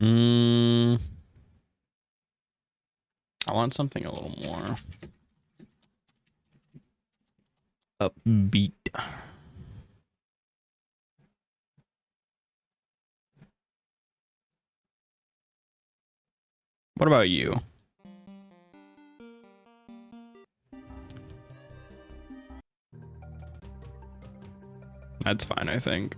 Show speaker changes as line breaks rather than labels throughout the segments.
I want something a little more upbeat. What about you? That's fine, I think.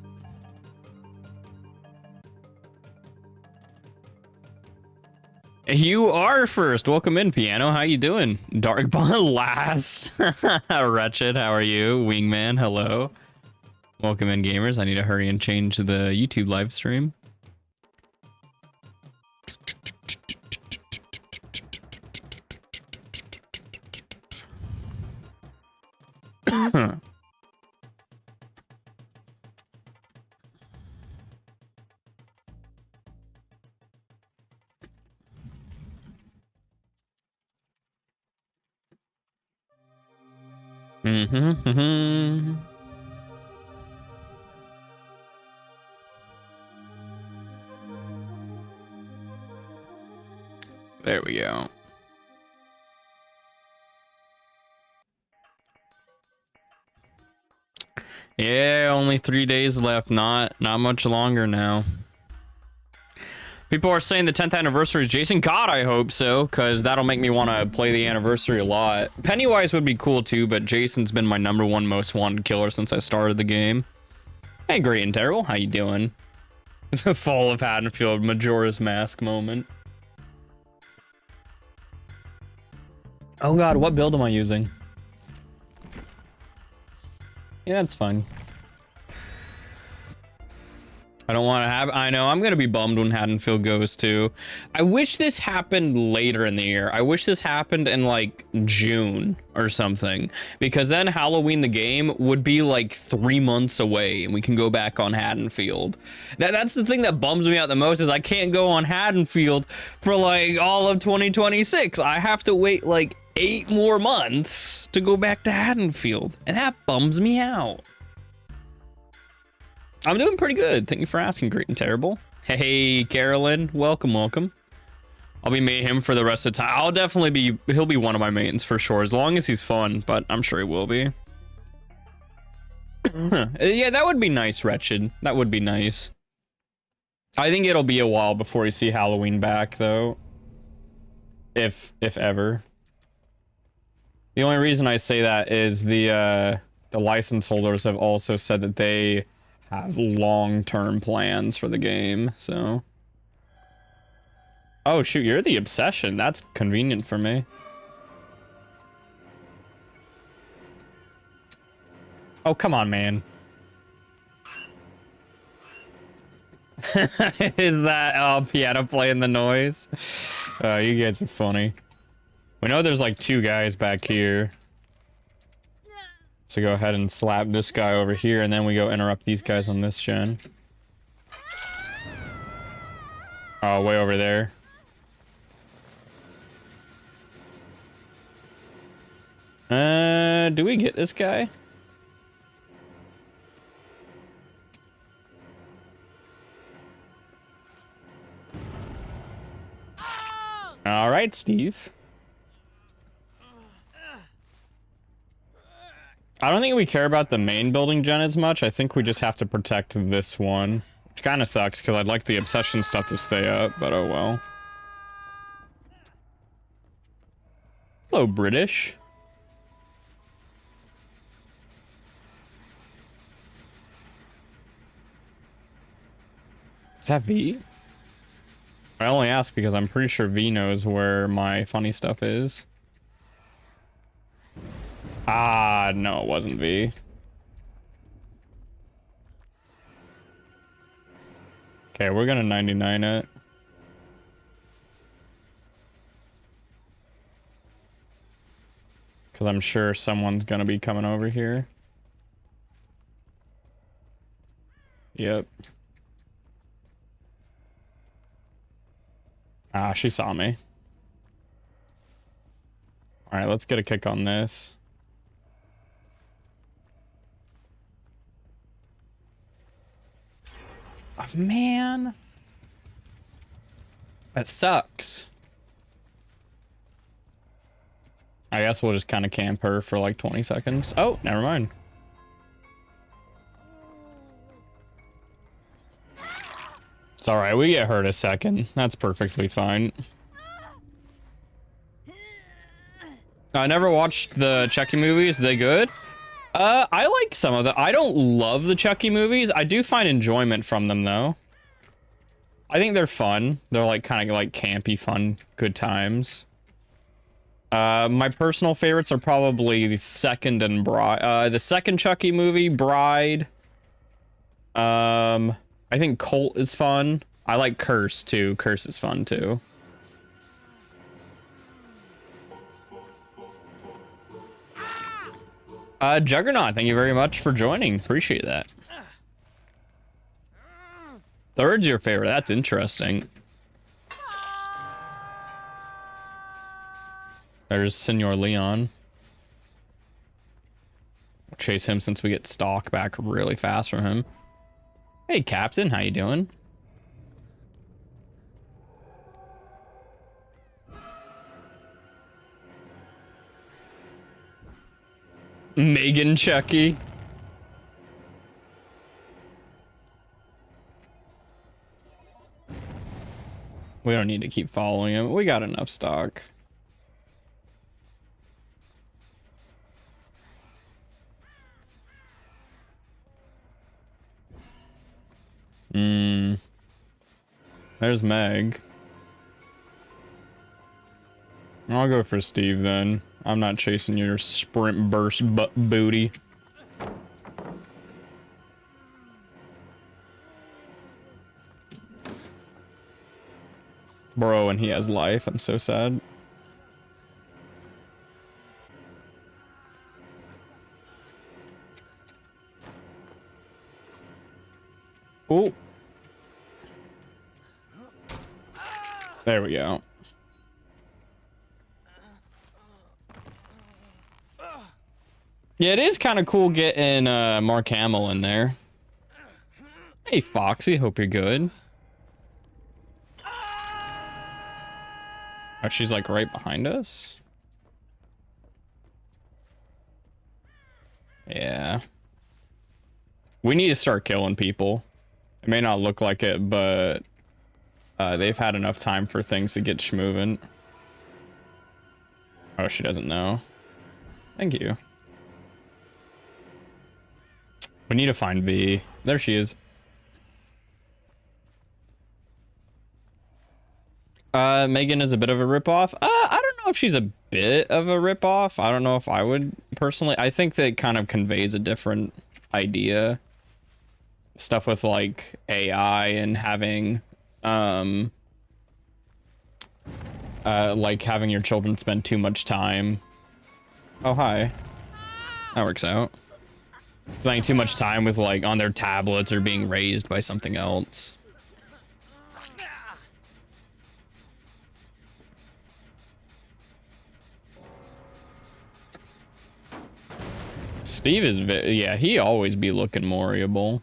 You are first. Welcome in, Piano. How you doing? Darkbond last. Wretched, how are you? Wingman, hello. Welcome in, gamers. I need to hurry and change the YouTube live stream. There we go. Yeah, only 3 days left. Not much longer now. People are saying the 10th anniversary is Jason. God, I hope so, because that'll make me want to play the anniversary a lot. Pennywise would be cool too, but Jason's been my #1 most wanted killer since I started the game. Hey, Great and Terrible, how you doing? The Fall of Haddonfield, Majora's Mask moment. Oh god, what build am I using? Yeah, that's fine. I don't want to have, I know, I'm going to be bummed when Haddonfield goes too. I wish this happened later in the year. I wish this happened in like June or something, because then Halloween the game would be like 3 months away and we can go back on Haddonfield. That's the thing that bums me out the most, is I can't go on Haddonfield for like all of 2026. I have to wait like 8 more months to go back to Haddonfield, and that bums me out. I'm doing pretty good. Thank you for asking, Great and Terrible. Hey, Carolyn, welcome, welcome. I'll be main him for the rest of the time. I'll definitely be, he'll be one of my mains for sure, as long as he's fun, but I'm sure he will be. Yeah, that would be nice, Wretched. That would be nice. I think it'll be a while before you see Halloween back, though. If ever. The only reason I say that is the license holders have also said that they have long-term plans for the game, so. Oh shoot, you're the Obsession. That's convenient for me. Oh, come on, man. Is that Piano playing the noise? You guys are funny. We know there's like 2 guys back here. So go ahead and slap this guy over here, and then we go interrupt these guys on this gen. Oh, way over there. Do we get this guy? All right, Steve. I don't think we care about the main building gen as much. I think we just have to protect this one. Which kind of sucks, because I'd like the Obsession stuff to stay up, but oh well. Hello, British. Is that V? I only ask because I'm pretty sure V knows where my funny stuff is. Ah, no, it wasn't V. Okay, we're gonna 99 it. Because I'm sure someone's gonna be coming over here. Yep. Ah, she saw me. Alright, let's get a kick on this. Oh, man. That sucks. I guess we'll just kind of camp her for like 20 seconds. Oh, never mind. It's all right. We get hurt a second. That's perfectly fine. I never watched the Chucky movies. Are they good? I like some of them. I don't love the Chucky movies. I do find enjoyment from them though. I think they're fun. They're like kind of like campy, fun, good times. My personal favorites are probably the second and Bride. The second Chucky movie, Bride. I think Cult is fun. I like Curse too. Curse is fun too. Juggernaut, thank you very much for joining. Appreciate that. Third's your favorite. That's interesting. There's Senor Leon. We'll chase him since we get stock back really fast from him. Hey, Captain, how you doing? Megan Chucky. We don't need to keep following him. We got enough stock. There's Meg. I'll go for Steve then. I'm not chasing your sprint burst booty. Bro, and he has life. I'm so sad. Oh. There we go. Yeah, it is kind of cool getting Mark Hamill in there. Hey, Foxy, hope you're good. Oh, she's like right behind us. Yeah. We need to start killing people. It may not look like it, but they've had enough time for things to get schmoving. Oh, she doesn't know. Thank you. We need to find V. There she is. Megan is a bit of a ripoff. I don't know if she's a bit of a ripoff. I don't know if I would personally. I think that kind of conveys a different idea. Stuff with like AI and having, like having your children spend too much time. Oh, hi. That works out. Spending too much time with like on their tablets or being raised by something else. Steve is yeah, he always be looking moriable.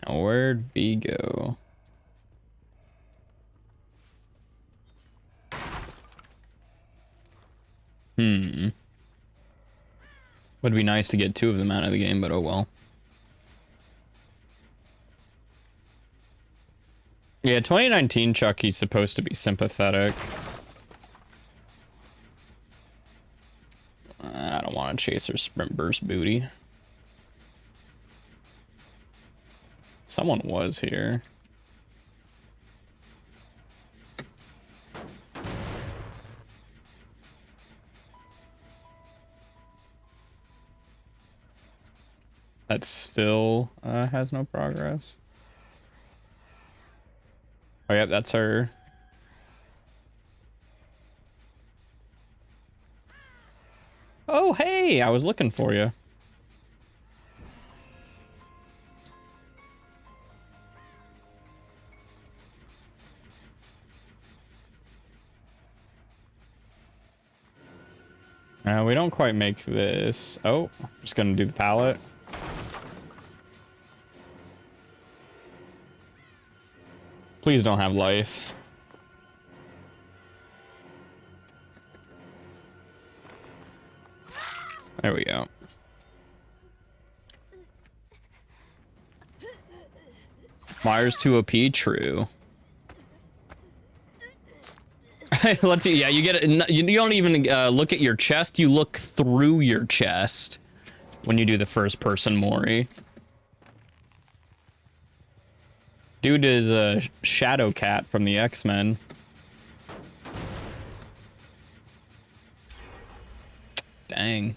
Now where'd V go? Would be nice to get 2 of them out of the game, but oh well. Yeah, 2019 Chucky's supposed to be sympathetic. I don't want to chase her sprint burst booty. Someone was here. That still has no progress. Oh, yeah, that's her. Oh, hey, I was looking for you. We don't quite make this. Oh, just gonna do the pallet. Please don't have life. There we go. Myers 2 OP, true. Let's see. Yeah, you get it. You don't even look at your chest. You look through your chest when you do the first person Mori. Dude is a Shadow Cat from the X-Men. Dang.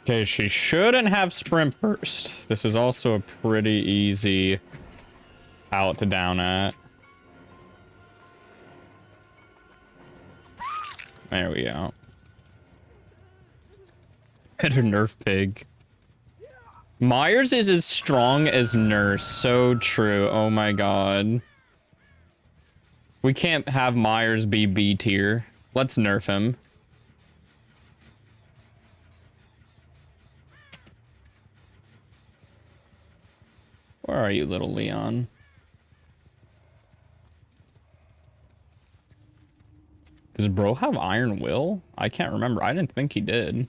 Okay, she shouldn't have Sprint Burst. This is also a pretty easy out to down at. There we go. Better Nerf Pig. Myers is as strong as Nurse. So true. Oh my god. We can't have Myers be B tier. Let's nerf him. Where are you, little Leon? Does bro have Iron Will? I can't remember. I didn't think he did.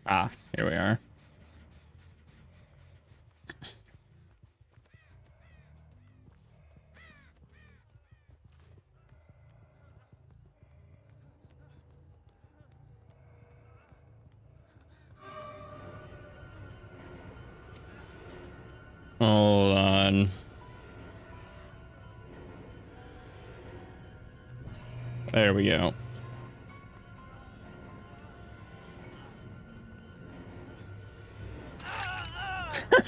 Ah, here we are. Hold on. There we go.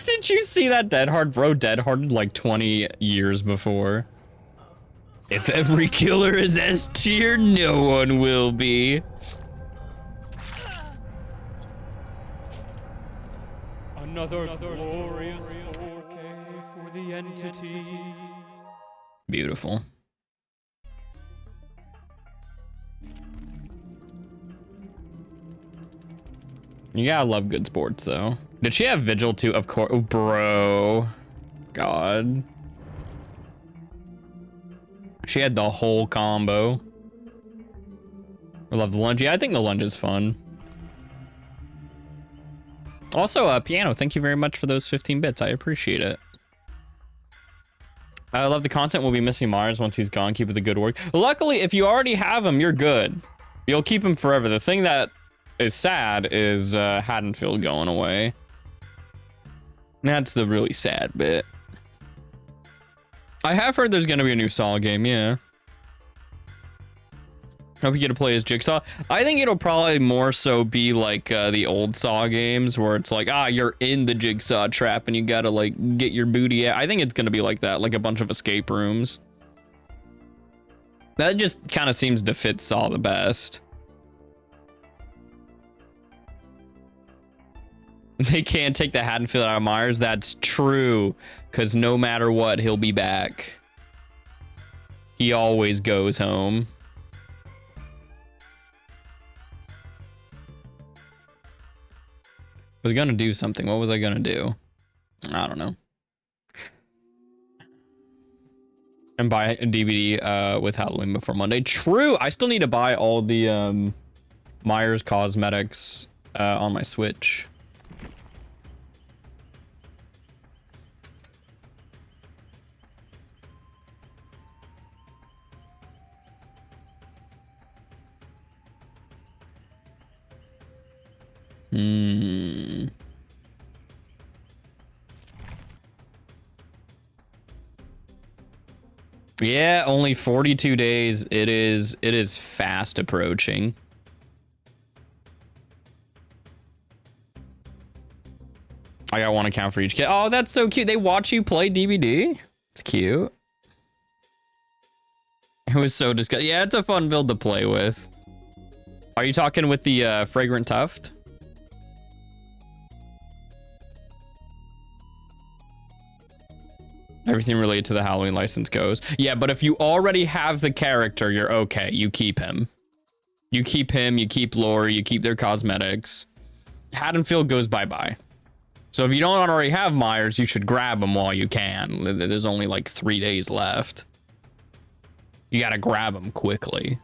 Did you see that dead hard? Bro dead harded like 20 years before. If every killer is S tier, no one will be. Another glorious 4K for the entity. Beautiful. You gotta love good sports, though. Did she have Vigil too? Of course, oh, bro. God. She had the whole combo. I love the lunge. Yeah, I think the lunge is fun. Also, Piano, thank you very much for those 15 bits. I appreciate it. I love the content. We'll be missing Myers once he's gone. Keep up the good work. Luckily, if you already have him, you're good. You'll keep him forever. The thing that is sad is Haddonfield going away. That's the really sad bit. I have heard there's gonna be a new Saw game, yeah. Hope you get to play as Jigsaw. I think it'll probably more so be like the old Saw games where it's like, you're in the Jigsaw trap and you gotta like get your booty out. I think it's gonna be like that, like a bunch of escape rooms. That just kind of seems to fit Saw the best. They can't take the Haddonfield out of Myers. That's true, because no matter what, he'll be back. He always goes home. I was gonna do something. What was I gonna do? I don't know. And buy a DVD with Halloween before Monday. True. I still need to buy all the Myers cosmetics on my Switch. Yeah, only 42 days. It is fast approaching. I got one account for each kid. Oh, that's so cute. They watch you play DBD. It's cute. It was so disgusting. Yeah, it's a fun build to play with. Are you talking with the Fragrant Tuft? Everything related to the Halloween license goes. Yeah, but if you already have the character, you're okay. You keep him. You keep him, you keep Lori, you keep their cosmetics. Haddonfield goes bye-bye. So if you don't already have Myers, you should grab him while you can. There's only like 3 days left. You gotta grab him quickly.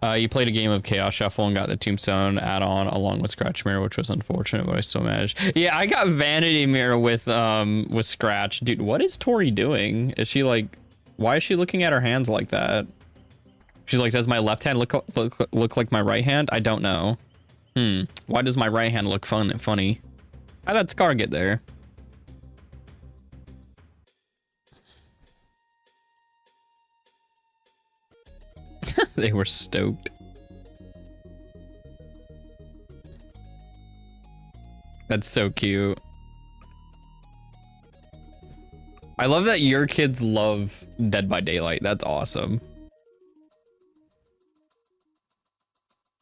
You played a game of Chaos Shuffle and got the Tombstone add-on along with Scratch Mirror, which was unfortunate, but I still managed. Yeah, I got Vanity Mirror with Scratch. Dude, what is Tori doing? Is she like, why is she looking at her hands like that? She's like, does my left hand look like my right hand? I don't know. Why does my right hand look funny? How'd that scar get there? They were stoked. That's so cute. I love that your kids love Dead by Daylight. That's awesome.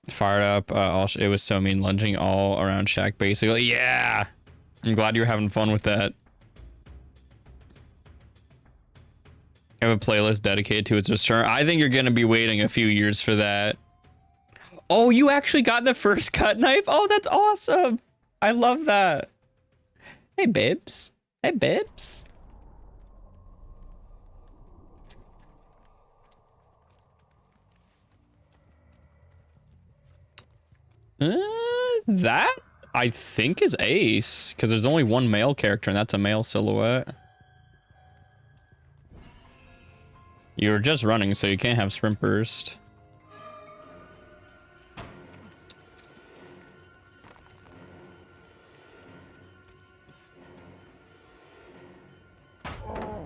Fired up. It was so mean, lunging all around Shaq, basically. Yeah! I'm glad you're having fun with that. I have a playlist dedicated to its return. I think you're going to be waiting a few years for that. Oh, you actually got the first cut knife? Oh, that's awesome. I love that. Hey, babes. Hey, babes. That, I think, is Ace. Because there's only one male character, and that's a male silhouette. You're just running, so you can't have sprint burst.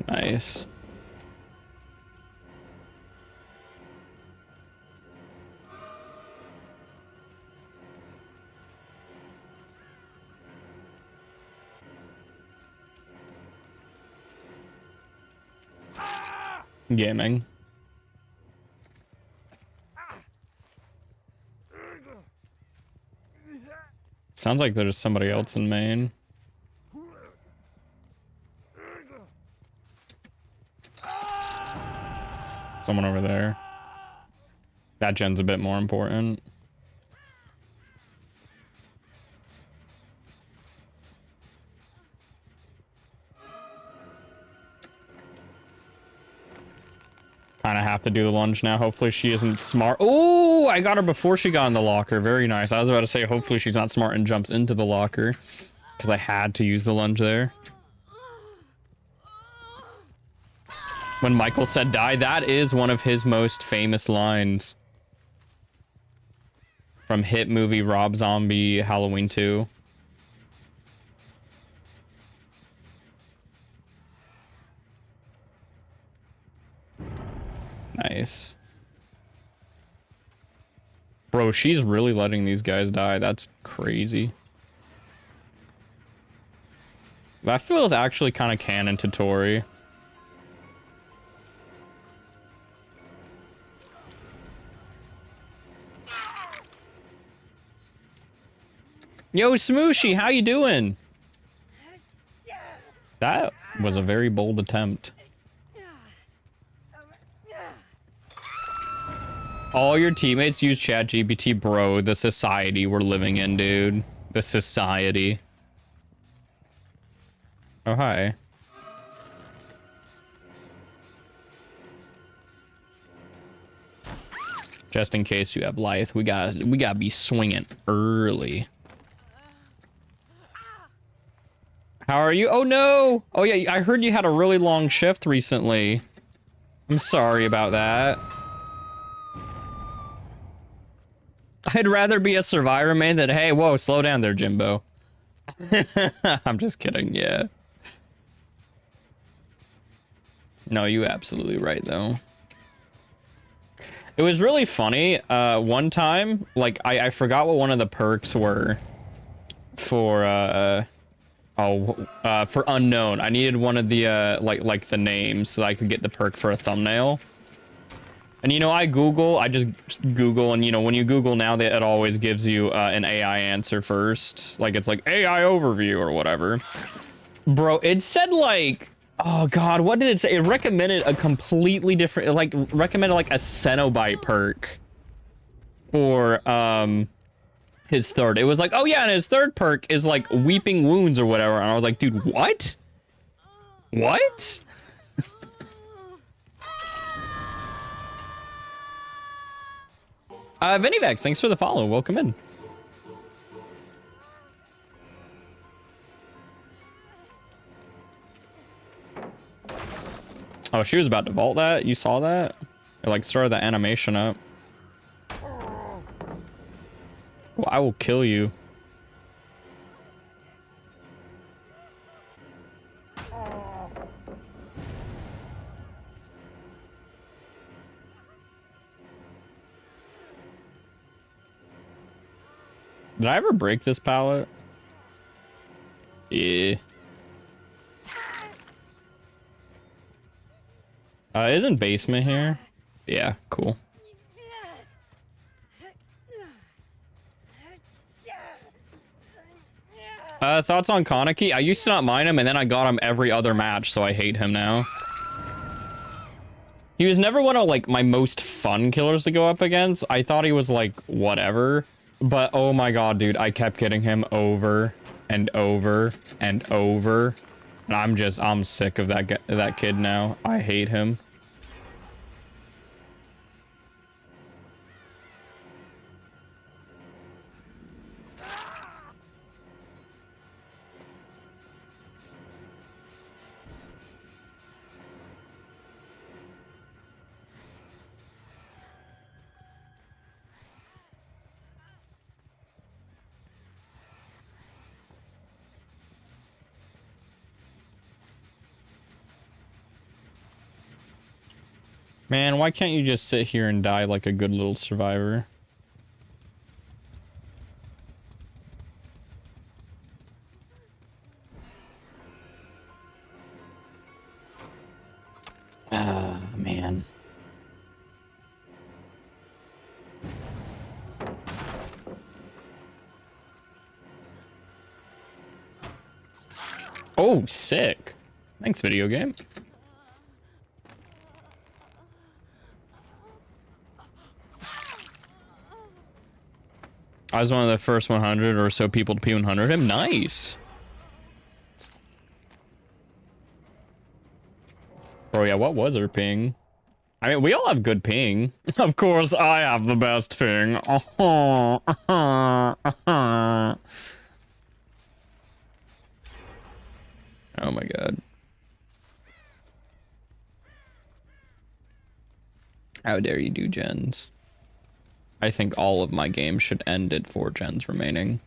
Nice. Gaming. Sounds like there's somebody else in main. Someone over there. That gen's a bit more important. Kind of have to do the lunge now. Hopefully she isn't smart. Oh, I got her before she got in the locker. Very nice. I was about to say, hopefully she's not smart and jumps into the locker, because I had to use the lunge there. When Michael said die, that is one of his most famous lines from hit movie Rob Zombie Halloween 2. Nice. Bro, she's really letting these guys die. That's crazy. That feels actually kind of canon to Tori. Yo, Smooshy, how you doing? That was a very bold attempt. All your teammates use ChatGPT, bro. The society we're living in, dude. The society. Oh, hi. Just in case you have Lithe, we gotta be swinging early. How are you? Oh no! Oh yeah, I heard you had a really long shift recently. I'm sorry about that. I'd rather be a survivor main than, hey, whoa, slow down there, Jimbo. I'm just kidding, yeah. No, you absolutely right, though. It was really funny. One time, like, I forgot what one of the perks were for, for unknown. I needed one of the, like the names so that I could get the perk for a thumbnail. And you know, I just Google, and you know, when you Google now, that it always gives you an AI answer first. Like it's like AI overview or whatever. Bro, it said like, oh god, what did it say? It recommended a completely different, like recommended like a Cenobite perk for his third. It was like, oh yeah, and his third perk is like weeping wounds or whatever. And I was like, dude, what? What? Vinivex, thanks for the follow. Welcome in. Oh, she was about to vault that? You saw that? It like started the animation up. Well, I will kill you. Did I ever break this pallet? Yeah. Isn't basement here? Yeah, cool. Thoughts on Kaneki? I used to not mind him, and then I got him every other match, so I hate him now. He was never one of, like, my most fun killers to go up against. I thought he was, like, whatever. But, oh my god, dude, I kept getting him over and over and over. And I'm sick of that kid now. I hate him. Man, why can't you just sit here and die like a good little survivor? Ah, man. Oh, sick. Thanks, video game. I was one of the first 100 or so people to P100 him. Nice. Bro, yeah, what was her ping? I mean, we all have good ping. Of course, I have the best ping. Oh my god. How dare you do gens? I think all of my games should end at 4 gens remaining.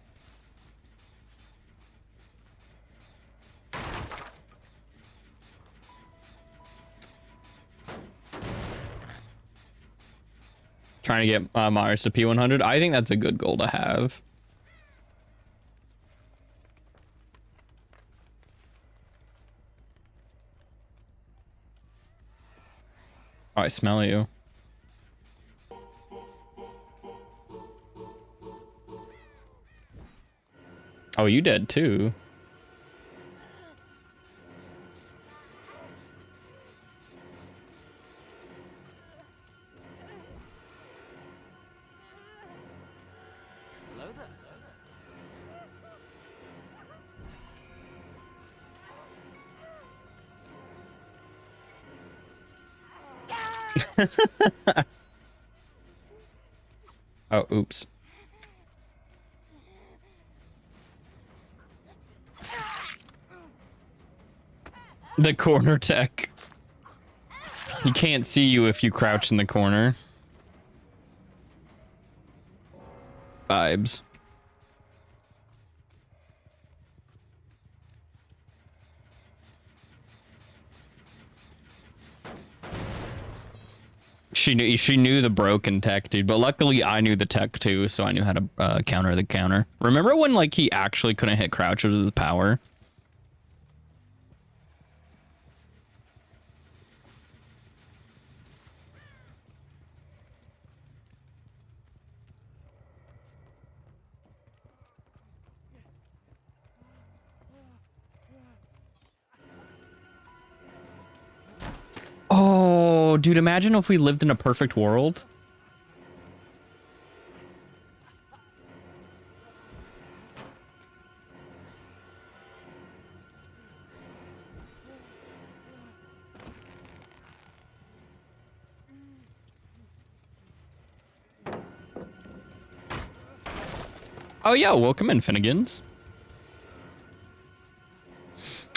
Trying to get Myers to P100. I think that's a good goal to have. Oh, I smell you. Oh, you dead too. Oh, oops. The corner tech. He can't see you if you crouch in the corner. Vibes. She knew the broken tech, dude, but luckily I knew the tech too, so I knew how to counter the counter. Remember when like he actually couldn't hit crouch with the power? dude, imagine if we lived in a perfect world. Oh, yeah, welcome in, Finnegans.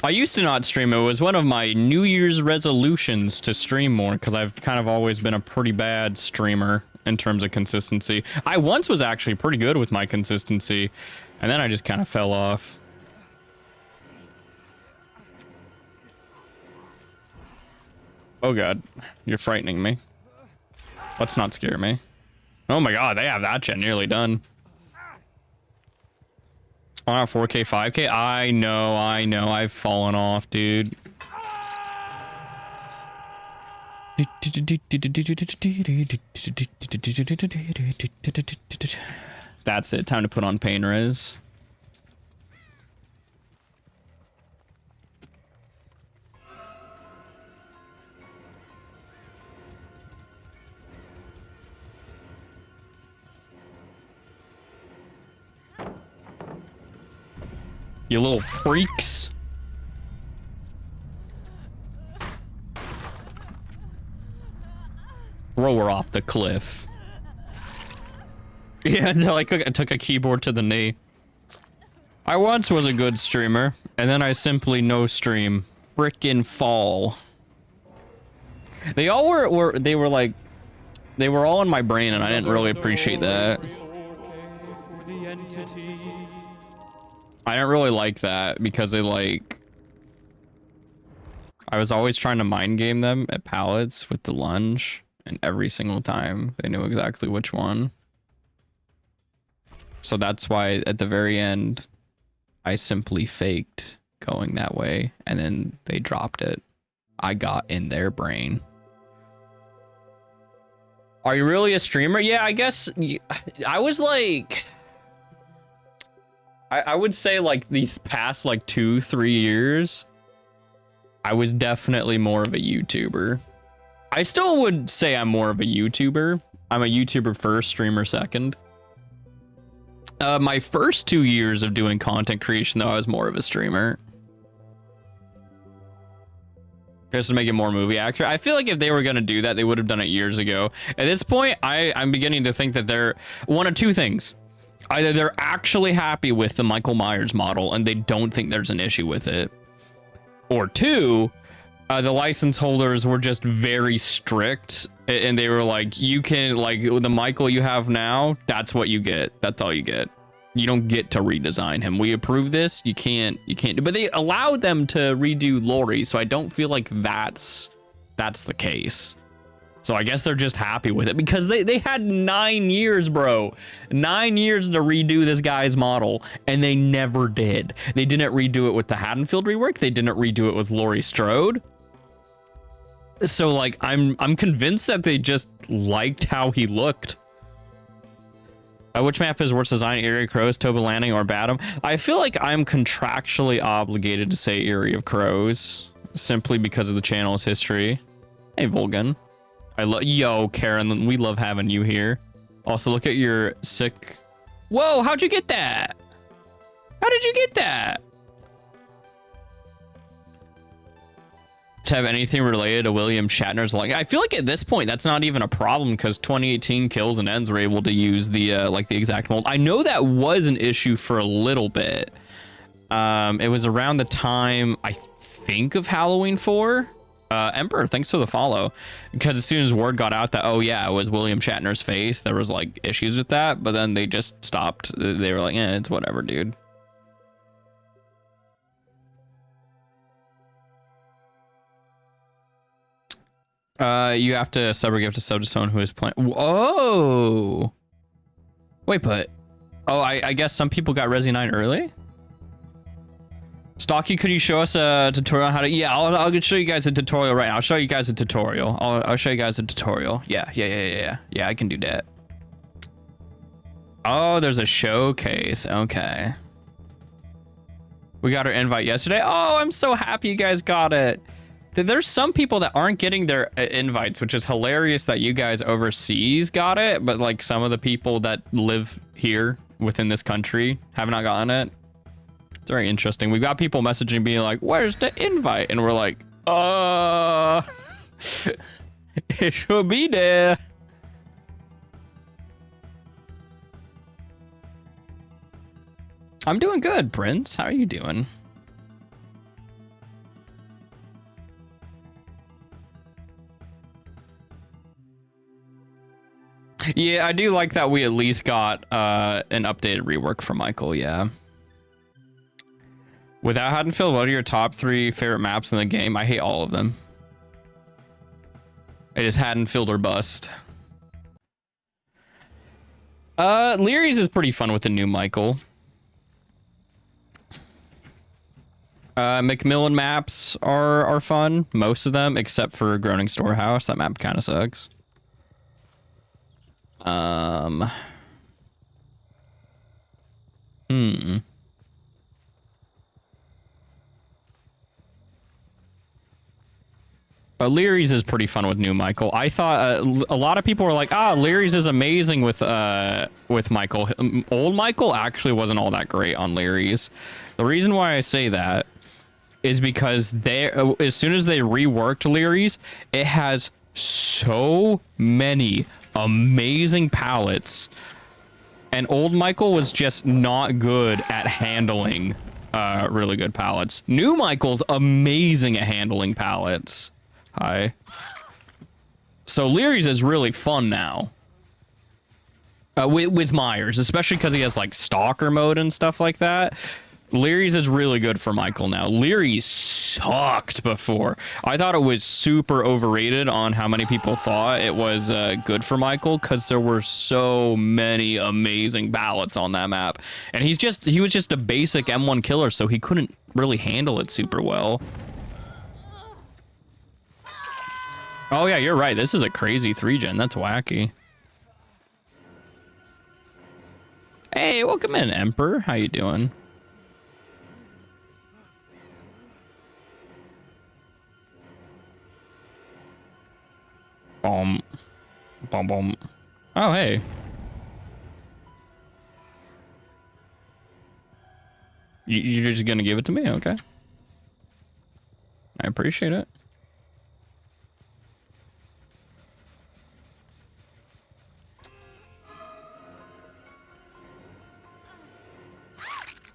I used to not stream. It was one of my New Year's resolutions to stream more because I've kind of always been a pretty bad streamer in terms of consistency. I once was actually pretty good with my consistency, and then I just kind of fell off. Oh, God. You're frightening me. Let's not scare me. Oh, my God. They have that gen nearly done. On our 4K, 5K? I know. I've fallen off, dude. That's it. Time to put on pain res. You little freaks. Throw her off the cliff. Yeah, until I took a keyboard to the knee. I once was a good streamer, and then I simply no stream. Frickin' fall. They all were they were all in my brain, and I didn't really appreciate that. I didn't really like that because they I was always trying to mind game them at pallets with the lunge, and every single time they knew exactly which one. So that's why at the very end, I simply faked going that way, and then they dropped it. I got in their brain. Are you really a streamer? Yeah, I guess I was like... I would say like these past like 2-3 years, I was definitely more of a YouTuber. I still would say I'm more of a YouTuber. I'm a YouTuber first, streamer second. My first 2 years of doing content creation, though, I was more of a streamer. Just to make it more movie accurate. I feel like if they were going to do that, they would have done it years ago. At this point, I'm beginning to think that they're one of two things. Either they're actually happy with the Michael Myers model and they don't think there's an issue with it. Or two, the license holders were just very strict and they were like, you can, like, the Michael you have now, that's what you get. That's all you get. You don't get to redesign him. We approve this. You can't, but they allowed them to redo Laurie. So I don't feel like that's the case. So I guess they're just happy with it because they had 9 years, bro. 9 years to redo this guy's model, and they never did. They didn't redo it with the Haddonfield rework. They didn't redo it with Laurie Strode. So like, I'm convinced that they just liked how he looked. Which map is worse design, Eerie of Crows, Toba Landing, or Badham? I feel like I'm contractually obligated to say Eerie of Crows simply because of the channel's history. Hey, Volgan. Yo, Karen, we love having you here. Also, look at your sick... Whoa, how'd you get that? How did you get that? To have anything related to William Shatner's... Like, I feel like at this point, that's not even a problem because 2018 Kills and Ends were able to use the, like, the exact mold. I know that was an issue for a little bit. It was around the time, I think, of Halloween 4. Emperor, thanks for the follow. Because as soon as word got out that, oh yeah, it was William Shatner's face, there was like issues with that, but then they just stopped. They were like, eh, it's whatever, dude. You have to sub or gift a sub to someone who is playing. Whoa. Wait, but I guess some people got Resi 9 early. Stocky, could you show us a tutorial on how to... Yeah, I'll show you guys a tutorial right now. I'll show you guys a tutorial. I'll show you guys a tutorial. Yeah, I can do that. Oh, there's a showcase. Okay. We got our invite yesterday. Oh, I'm so happy you guys got it. There's some people that aren't getting their invites, which is hilarious that you guys overseas got it, but like some of the people that live here within this country have not gotten it. It's very interesting. We've got people messaging being like, where's the invite? And we're like, it should be there. I'm doing good, Prince. How are you doing? Yeah, I do like that we at least got an updated rework from Michael, yeah. Without Haddonfield, what are your top 3 favorite maps in the game? I hate all of them. It is Haddonfield or bust. Leary's is pretty fun with the new Michael. McMillan maps are fun. Most of them, except for Groaning Storehouse. That map kind of sucks. But Leary's is pretty fun with new Michael. I thought a lot of people were like, Leary's is amazing with Michael. Old Michael actually wasn't all that great on Leary's. The reason why I say that is because as soon as they reworked Leary's, it has so many amazing pallets, and old Michael was just not good at handling really good pallets. New Michael's amazing at handling pallets. Hi. So Leary's is really fun now. With Myers, especially because he has like stalker mode and stuff like that. Leary's is really good for Michael now. Leary's sucked before. I thought it was super overrated on how many people thought it was good for Michael, because there were so many amazing ballots on that map. And he was just a basic M1 killer, so he couldn't really handle it super well. Oh yeah, you're right. This is a crazy 3-gen. That's wacky. Hey, welcome in, Emperor. How you doing? Boom. Boom, boom. Oh, hey. You're just gonna give it to me? Okay. I appreciate it.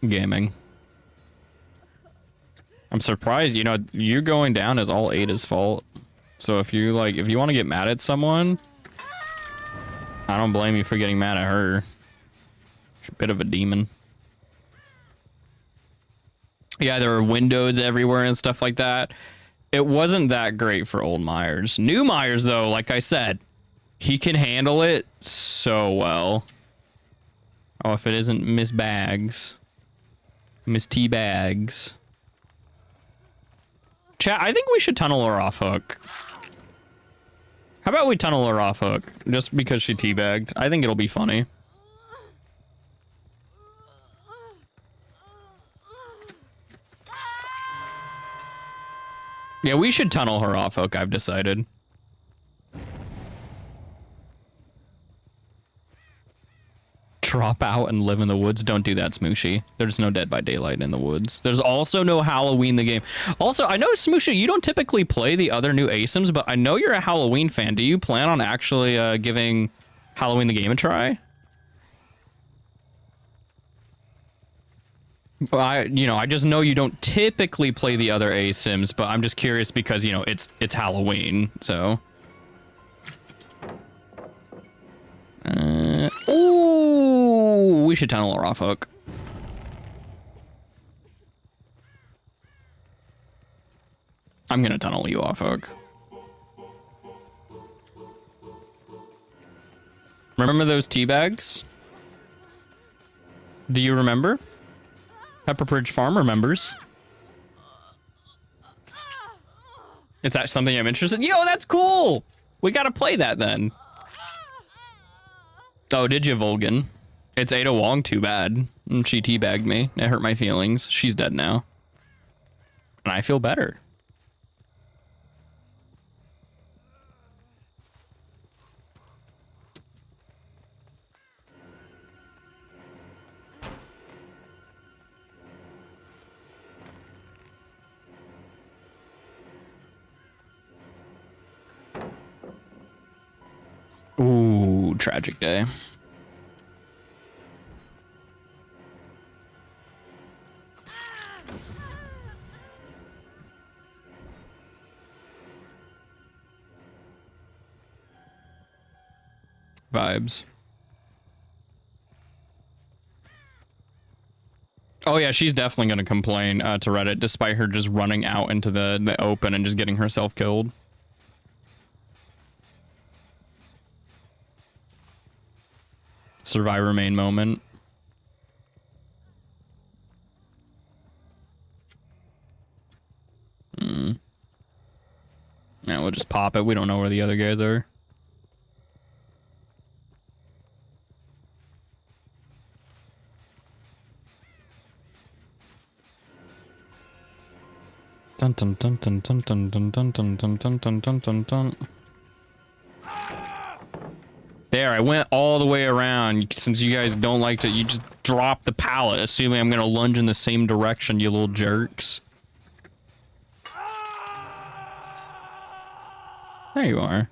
Gaming. I'm surprised, you know, you going down is all Ada's fault. So if you want to get mad at someone, I don't blame you for getting mad at her. She's a bit of a demon. Yeah, there were windows everywhere and stuff like that. It wasn't that great for old Myers. New Myers, though, like I said, he can handle it so well. Oh, if it isn't Miss Bags. Miss T Bags. Chat, I think we should tunnel her off hook. How about we tunnel her off hook? Just because she teabagged. I think it'll be funny. Yeah, we should tunnel her off hook, I've decided. Drop out and live in the woods. Don't do that, Smooshy. There's no Dead by Daylight in the woods. There's also no Halloween in the game. Also, I know, Smooshy, you don't typically play the other new ASIMs, but I know you're a Halloween fan. Do you plan on actually giving Halloween the game a try? I just know you don't typically play the other ASIMs, but I'm just curious because, you know, it's Halloween, so. Ooh, we should tunnel her off hook. I'm gonna tunnel you off hook. Remember those tea bags? Do you remember? Pepperbridge Farm remembers. Is that something I'm interested in? Yo, that's cool! We gotta play that then. Oh, did you, Volgan? It's Ada Wong, too bad. She teabagged me. It hurt my feelings. She's dead now. And I feel better. tragic day. Vibes. Oh yeah, she's definitely gonna complain to Reddit, despite her just running out into the open and just getting herself killed. Survivor main moment. Yeah, we'll just pop it. We don't know where the other guys are. Dun dun dun dun dun dun dun dun dun dun dun dun dun dun dun. There, I went all the way around. Since you guys don't like to, you just drop the pallet, assuming I'm gonna lunge in the same direction, you little jerks. There you are.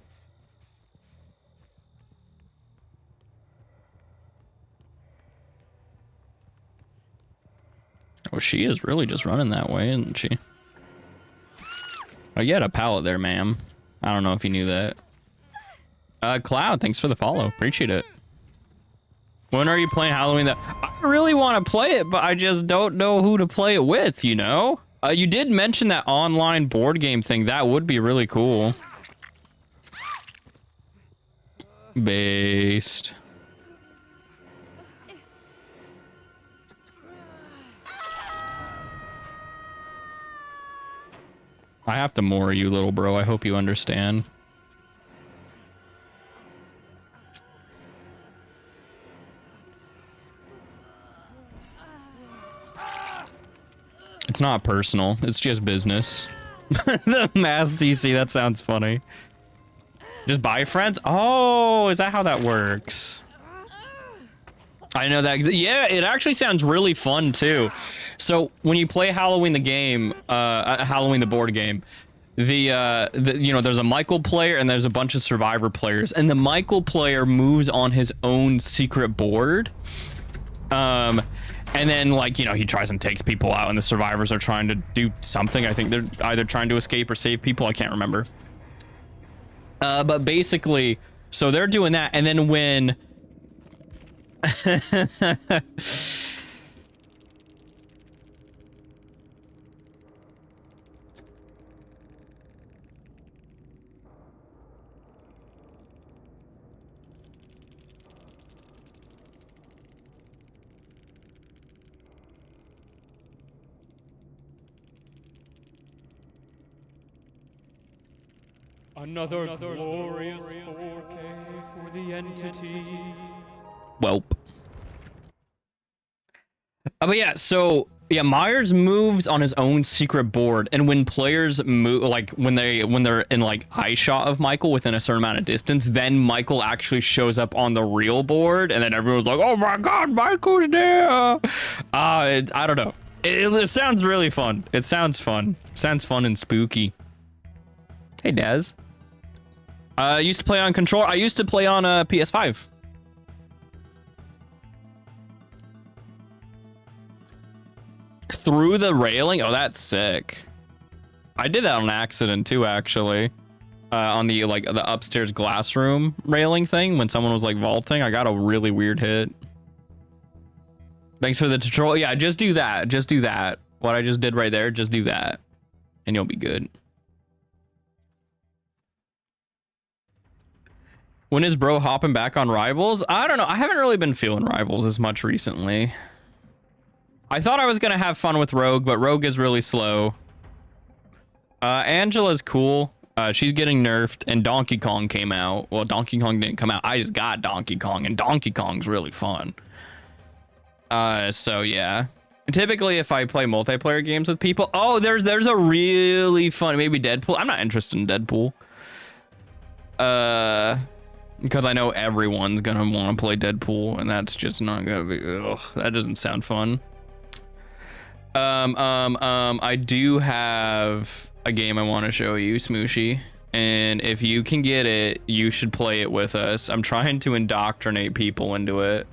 Oh, she is really just running that way, isn't she? Oh, you had a pallet there, ma'am. I don't know if you knew that. Cloud, thanks for the follow. Appreciate it. When are you playing Halloween? I really want to play it, but I just don't know who to play it with, you know? You did mention that online board game thing. That would be really cool. Based. I have to moor you, little bro. I hope you understand. It's not personal. It's just business. The math DC, that sounds funny. Just buy friends? Oh, is that how that works? I know that. Yeah, it actually sounds really fun too. So when you play Halloween the game, Halloween the board game, you know, there's a Michael player and there's a bunch of Survivor players, and the Michael player moves on his own secret board. And then, like, you know, he tries and takes people out, and the survivors are trying to do something. I think they're either trying to escape or save people. I can't remember. But basically, so they're doing that, and then when... Another glorious 4K for the entity. Welp. But yeah, so yeah, Myers moves on his own secret board, and when players move, like when they're in like eye shot of Michael within a certain amount of distance, then Michael actually shows up on the real board, and then everyone's like, "Oh my God, Michael's there!" I don't know. It sounds really fun. It sounds fun. Sounds fun and spooky. Hey, Daz. I used to play on controller. I used to play on a PS5. Through the railing? Oh, that's sick. I did that on accident too, actually. On the like the upstairs glass room railing thing when someone was like vaulting. I got a really weird hit. Thanks for the tutorial. Yeah, just do that. Just do that. What I just did right there, just do that. And you'll be good. When is bro hopping back on Rivals? I don't know. I haven't really been feeling Rivals as much recently. I thought I was going to have fun with Rogue, but Rogue is really slow. Angela's cool. She's getting nerfed, and Donkey Kong came out. Well, Donkey Kong didn't come out. I just got Donkey Kong, and Donkey Kong's really fun. So yeah. Typically, if I play multiplayer games with people... Oh, there's a really fun... Maybe Deadpool. I'm not interested in Deadpool. Because I know everyone's gonna want to play Deadpool, and that's just not gonna be... Ugh, that doesn't sound fun. I do have a game I want to show you, Smooshy. And if you can get it, you should play it with us. I'm trying to indoctrinate people into it.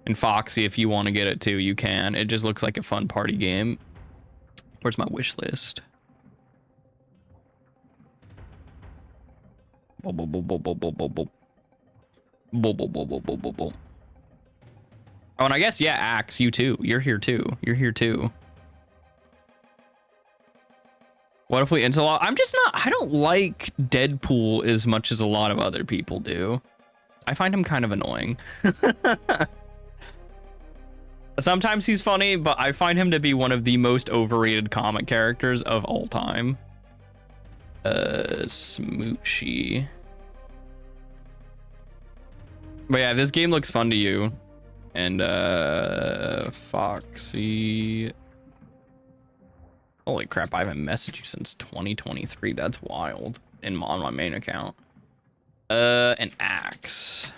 And Foxy, if you want to get it too, you can. It just looks like a fun party game. Where's my wish list? Oh, and I guess, yeah, Axe, you too. You're here too. You're here too. What if we interlock? I'm just not, I don't like Deadpool as much as a lot of other people do. I find him kind of annoying. Sometimes he's funny, but I find him to be one of the most overrated comic characters of all time. Smoochy. But yeah, this game looks fun to you. And Foxy. Holy crap, I haven't messaged you since 2023. That's wild. On my main account. An Axe.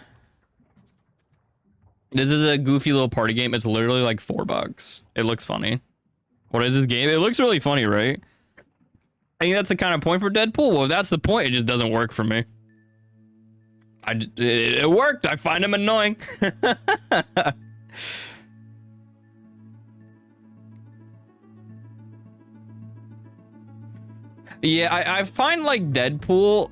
This is a goofy little party game. It's literally like $4. It looks funny. What is this game? It looks really funny, right? I think that's the kind of point for Deadpool. Well, if that's the point, it just doesn't work for me. It worked. I find him annoying. Yeah, I find like Deadpool,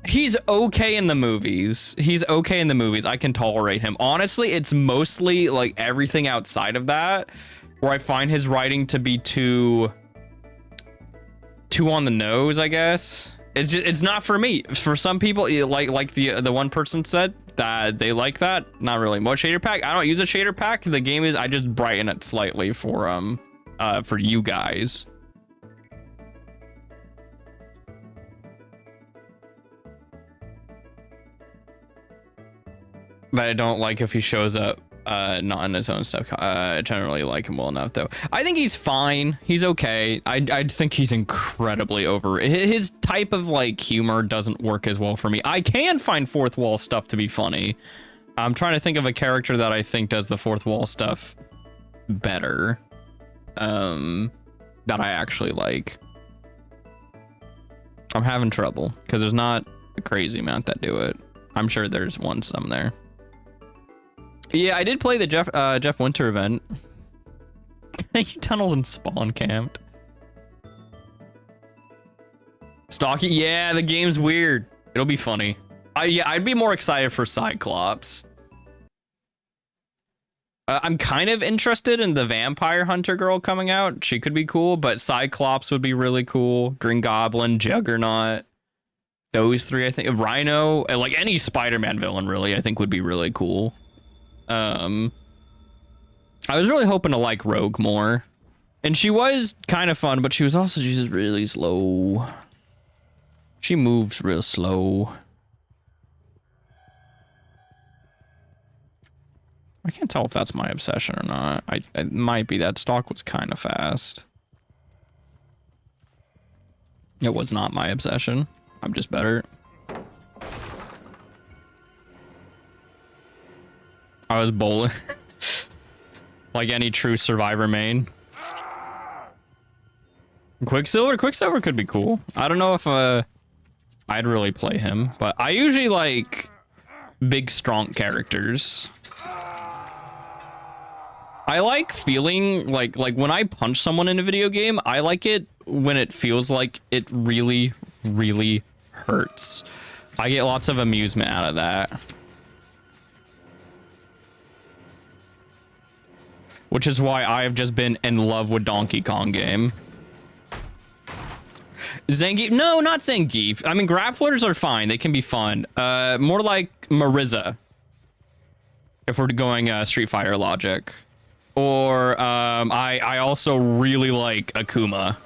he's okay in the movies. He's okay in the movies. I can tolerate him. Honestly, it's mostly like everything outside of that where I find his writing to be too on the nose, I guess. It's just, it's not for me. For some people, like the one person said that they like that. Not really. What shader pack? I don't use a shader pack. The game is, I just brighten it slightly for you guys. But I don't like if he shows up not in his own stuff. I generally like him well enough, though. I think he's fine. He's okay. I think he's incredibly over. His type of like humor doesn't work as well for me. I can find fourth wall stuff to be funny. I'm trying to think of a character that I think does the fourth wall stuff better. That I actually like. I'm having trouble because there's not a crazy amount that do it. I'm sure there's some there. Yeah, I did play the Jeff Winter event. You tunneled and spawn camped. Stocky, yeah, the game's weird. It'll be funny. Yeah, I'd be more excited for Cyclops. I'm kind of interested in the Vampire Hunter girl coming out. She could be cool, but Cyclops would be really cool. Green Goblin, Juggernaut. Those three, I think. Rhino, like any Spider-Man villain, really, I think would be really cool. I was really hoping to like Rogue more. And she was kind of fun, but she was also just really slow. She moves real slow. I can't tell if that's my obsession or not. It might be. That stock was kind of fast. It was not my obsession. I'm just better. I was bowling. Like any true Survivor main. Quicksilver could be cool. I don't know if I'd really play him, but I usually like big, strong characters. I like feeling like when I punch someone in a video game, I like it when it feels like it really, really hurts. I get lots of amusement out of that. Which is why I have just been in love with Donkey Kong game. Zangief? No, not Zangief. I mean, grapplers are fine. They can be fun. More like Marisa. If we're going Street Fighter logic. Or I also really like Akuma.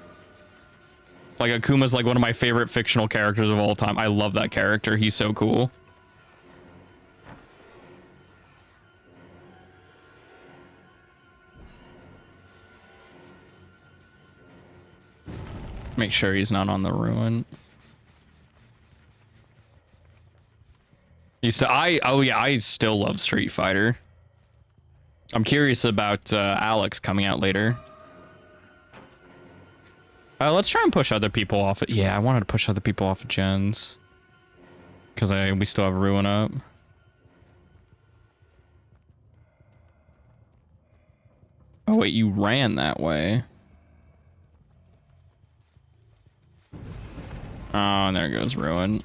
Like Akuma's like one of my favorite fictional characters of all time. I love that character. He's so cool. Make sure he's not on the ruin. Oh yeah, I still love Street Fighter. I'm curious about Alex coming out later. Let's try and push other people off it. Yeah, I wanted to push other people off of gens. Because we still have Ruin up. Oh, wait, you ran that way. Oh, and there goes Ruin.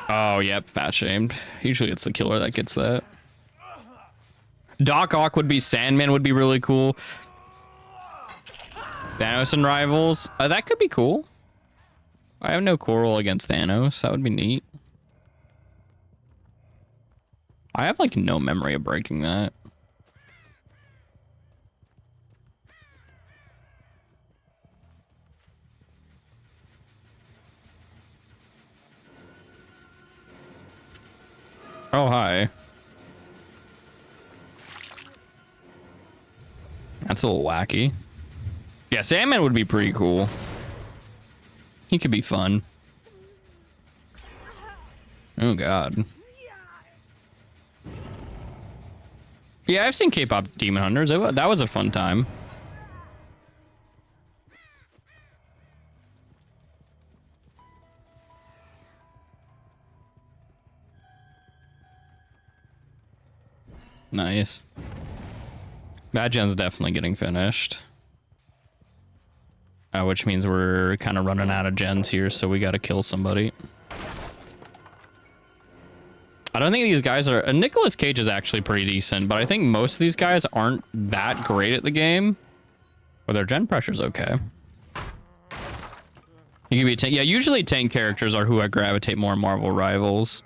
Oh, yep, fat shamed. Usually it's the killer that gets that. Doc Ock would be Sandman would be really cool. Thanos and Rivals. That could be cool. I have no quarrel against Thanos. That would be neat. I have like no memory of breaking that. Oh, hi. That's a little wacky. Yeah, Sandman would be pretty cool. He could be fun. Oh, God. Yeah, I've seen K-pop Demon Hunters. That was a fun time. Nice. Bad Gen's definitely getting finished. Which means we're kind of running out of gens here, so we got to kill somebody. I don't think these guys are... Nicolas Cage is actually pretty decent, but I think most of these guys aren't that great at the game. But their gen pressure's okay. You can be yeah, usually tank characters are who I gravitate more in Marvel Rivals.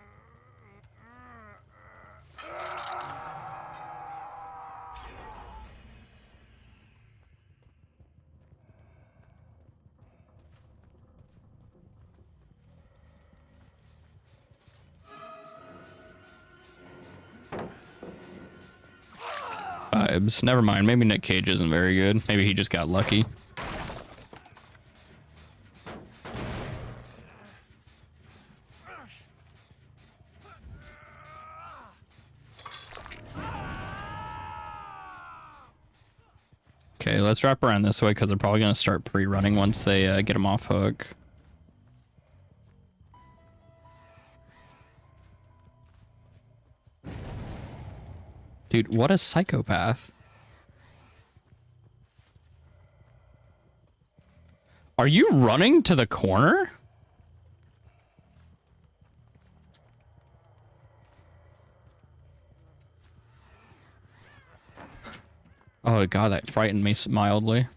Vibes. Never mind. Maybe Nick Cage isn't very good. Maybe he just got lucky. Okay, let's wrap around this way because they're probably going to start pre-running once they get him off hook. Dude, what a psychopath. Are you running to the corner? Oh god, that frightened me mildly.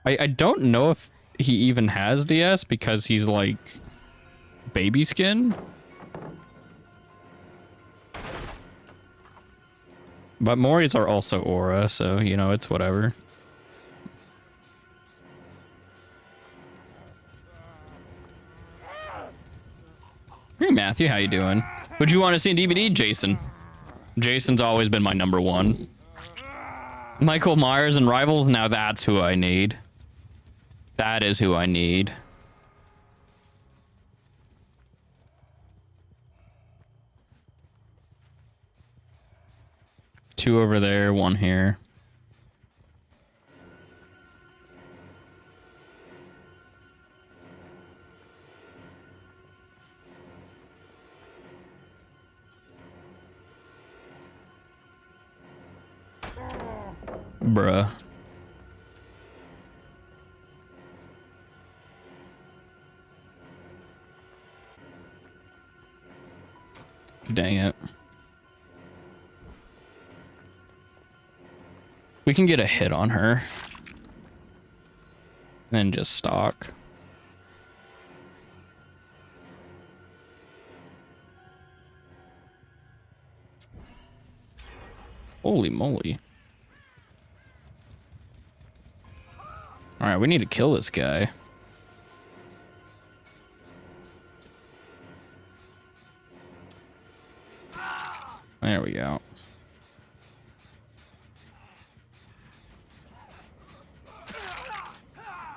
I don't know if he even has DS because he's like baby skin. But Moris are also aura, so, you know, it's whatever. Hey, Matthew, how you doing? Would you want to see a DVD? Jason. Jason's always been my #1. Michael Myers and Rivals? Now that's who I need. That is who I need. Two over there, one here. Bruh. Dang it. We can get a hit on her. Then just stalk. Holy moly. Alright, we need to kill this guy. There we go.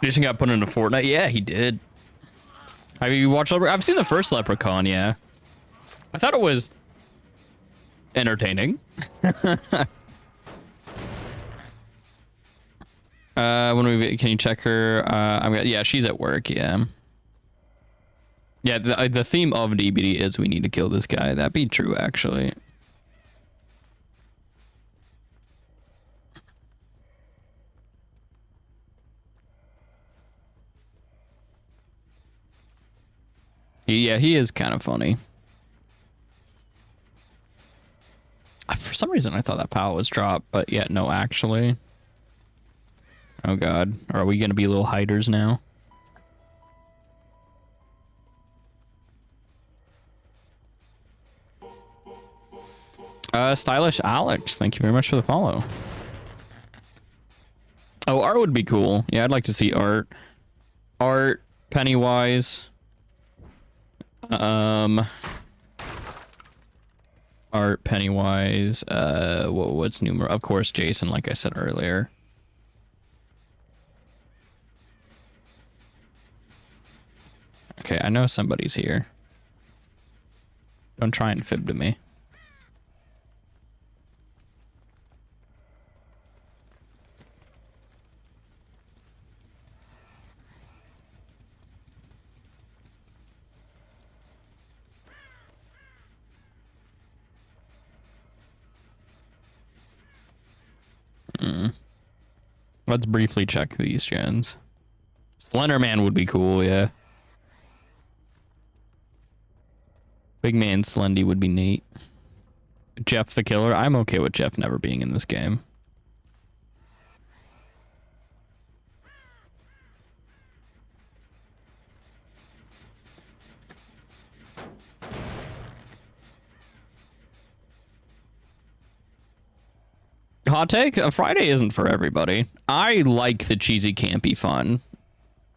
Jason got put into Fortnite. Yeah, he did. Have you watched Leprechaun? I've seen the first Leprechaun, yeah. I thought it was entertaining. Can you check her? Yeah, she's at work. Yeah. Yeah, the theme of DBD is we need to kill this guy. That'd be true, actually. Yeah, he is kind of funny. For some reason, I thought that POW was dropped, but yeah, no, actually. Oh god, are we gonna be little hiders now? Stylish Alex, thank you very much for the follow. Oh, art would be cool. Yeah, I'd like to see art. Art, Pennywise. Art, Pennywise. What's numer? Of course, Jason, like I said earlier. Okay, I know somebody's here. Don't try and fib to me. Let's briefly check these gens. Slenderman would be cool, yeah. Big Man Slendy would be neat. Jeff the Killer. I'm okay with Jeff never being in this game. Hot take, Friday isn't for everybody. I like the cheesy campy fun.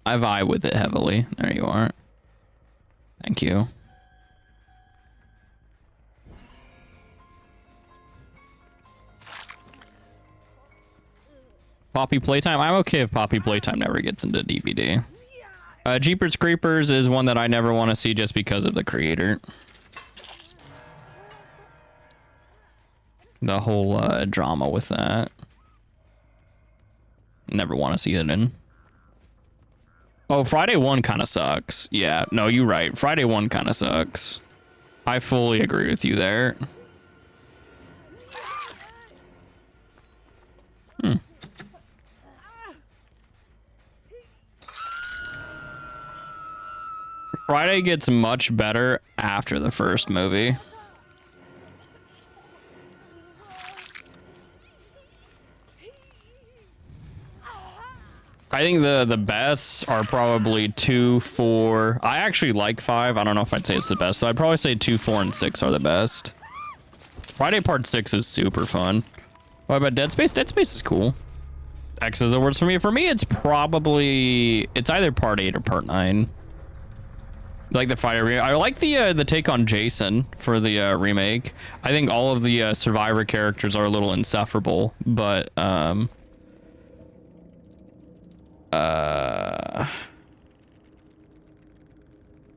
I vibe with it heavily. There you are. Thank you. Poppy Playtime? I'm okay if Poppy Playtime never gets into DVD. Jeepers Creepers is one that I never want to see just because of the creator. The whole drama with that. Never want to see it in. Oh, Friday 1 kind of sucks. Yeah, no, you're right. Friday 1 kind of sucks. I fully agree with you there. Friday gets much better after the first movie. I think the best are probably 2, 4. I actually like 5. I don't know if I'd say it's the best. So I'd probably say 2, 4, and 6 are the best. Friday Part 6 is super fun. What about Dead Space? Dead Space is cool. X is the words for me. For me, it's either Part 8 or Part 9. Like the Friday I like the take on Jason for the remake. I think all of the Survivor characters are a little insufferable, but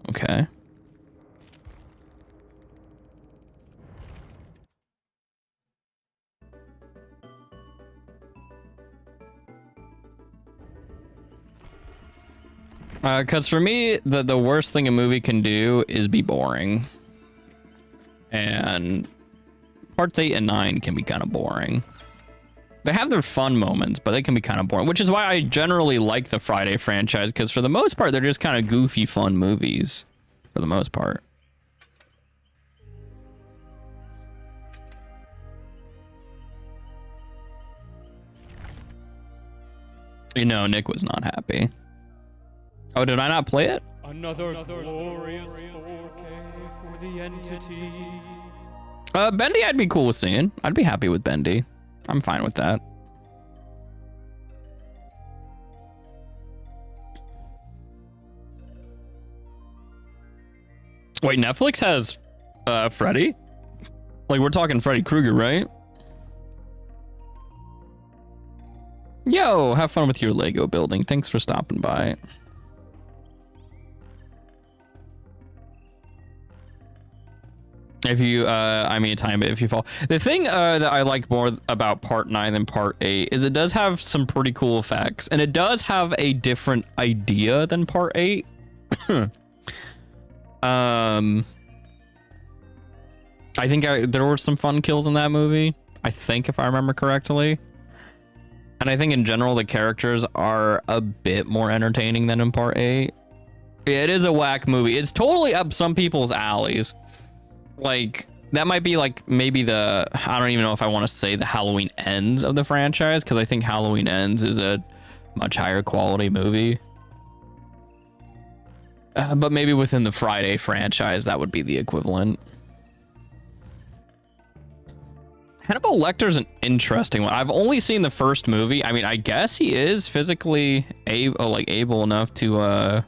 okay. Because for me, the worst thing a movie can do is be boring. And parts 8 and 9 can be kind of boring. They have their fun moments, but they can be kind of boring, which is why I generally like the Friday franchise, because for the most part, they're just kind of goofy, fun movies, for the most part. You know, Nick was not happy. Oh, did I not play it?
Another glorious 4K for the entity.
Bendy I'd be cool with seeing. I'd be happy with Bendy. I'm fine with that. Wait, Netflix has Freddy? Like, we're talking Freddy Krueger, right? Yo, have fun with your Lego building. Thanks for stopping by. If you, I mean, time it if you fall. The thing that I like more about Part 9 than Part 8 is it does have some pretty cool effects, and it does have a different idea than Part 8. I think there were some fun kills in that movie, I think, if I remember correctly. And I think in general, the characters are a bit more entertaining than in Part 8. It is a whack movie. It's totally up some people's alleys. Like, that might be like maybe I don't even know if I want to say the Halloween Ends of the franchise, because I think Halloween Ends is a much higher quality movie. But maybe within the Friday franchise, that would be the equivalent. Hannibal Lecter's an interesting one. I've only seen the first movie. I mean, I guess he is physically able enough to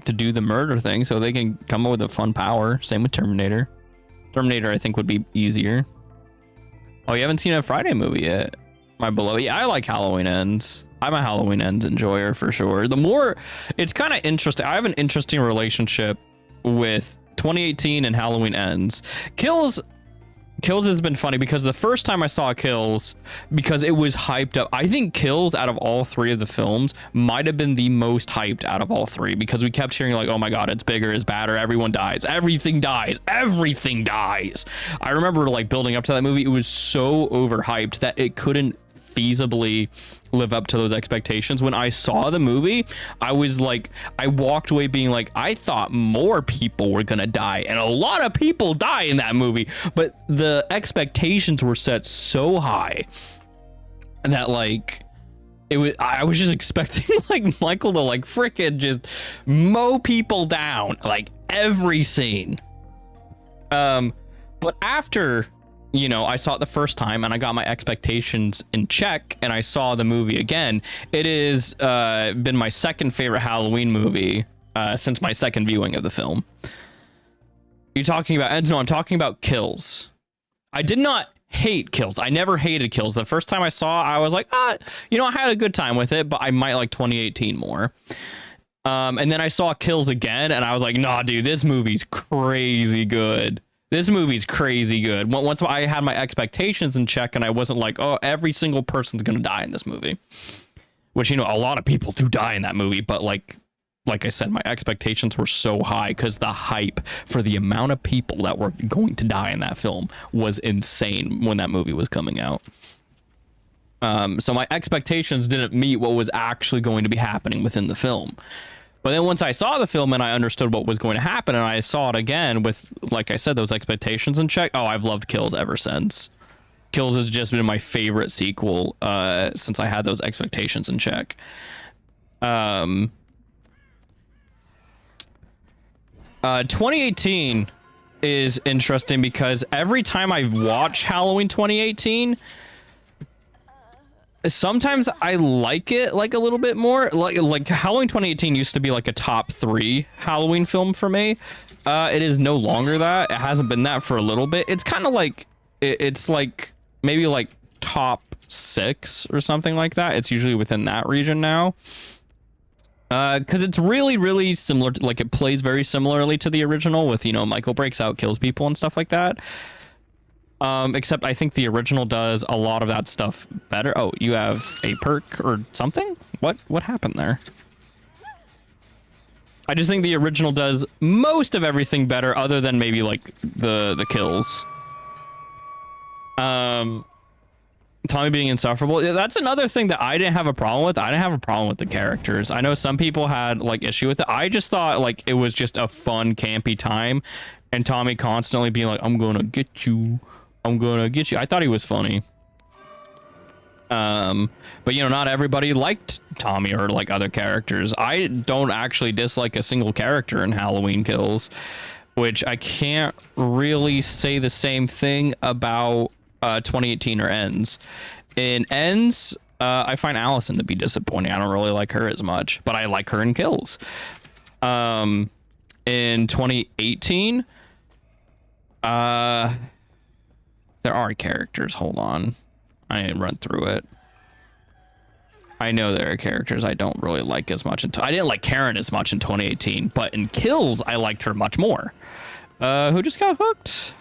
do the murder thing, so they can come up with a fun power. Same with Terminator. Terminator, I think, would be easier. Oh, you haven't seen a Friday movie yet? My below. Yeah, I like Halloween Ends. I'm a Halloween Ends enjoyer for sure. It's kind of interesting. I have an interesting relationship with 2018 and Halloween Ends. Kills has been funny because the first time I saw Kills, because it was hyped up, I think Kills out of all three of the films might have been the most hyped out of all three, because we kept hearing like, oh my god, it's bigger, it's badder, everyone dies, everything dies. I remember like building up to that movie. It was so overhyped that it couldn't feasibly live up to those expectations. When I saw the movie, I walked away being like, I thought more people were gonna die, and a lot of people die in that movie, but the expectations were set so high that like I was just expecting like Michael to like frickin' just mow people down like every scene. But after, you know, I saw it the first time and I got my expectations in check and I saw the movie again, it has been my second favorite Halloween movie since my second viewing of the film. You're talking about Ends? No, I'm talking about Kills. I did not hate Kills. I never hated Kills. The first time I saw it, I was like, you know, I had a good time with it, but I might like 2018 more. And then I saw Kills again and I was like, nah, dude, this movie's crazy good. This movie's crazy good. Once I had my expectations in check and I wasn't like, oh, every single person's gonna die in this movie, which, you know, a lot of people do die in that movie, but like I said, my expectations were so high because the hype for the amount of people that were going to die in that film was insane when that movie was coming out. So my expectations didn't meet what was actually going to be happening within the film. But then once I saw the film and I understood what was going to happen and I saw it again with, like I said, those expectations in check, oh, I've loved Kills ever since. Kills has just been my favorite sequel since I had those expectations in check. 2018 is interesting because every time I watch Halloween 2018, sometimes I like it like a little bit more. Like Halloween 2018 used to be like a top 3 Halloween film for me. It is no longer that. It hasn't been that for a little bit. It's kind of like it's like maybe like top 6 or something like that. It's usually within that region now. Because it's really, really similar to, like, it plays very similarly to the original with, you know, Michael breaks out, kills people and stuff like that. Except I think the original does a lot of that stuff better. Oh, you have a perk or something? What happened there? I just think the original does most of everything better other than maybe like the kills. Tommy being insufferable. That's another thing that I didn't have a problem with. I didn't have a problem with the characters. I know some people had like issue with it. I just thought like it was just a fun, campy time. And Tommy constantly being like, I'm gonna get you. I'm gonna get you. I thought he was funny. But you know, not everybody liked Tommy or like other characters. I don't actually dislike a single character in Halloween Kills, which I can't really say the same thing about 2018 or Ends. In Ends, I find Allison to be disappointing. I don't really like her as much, but I like her in Kills. In 2018, there are characters. Hold on, I didn't run through it. I know there are characters I don't really like as much. I didn't like Karen as much in 2018, but in Kills, I liked her much more. Who just got hooked?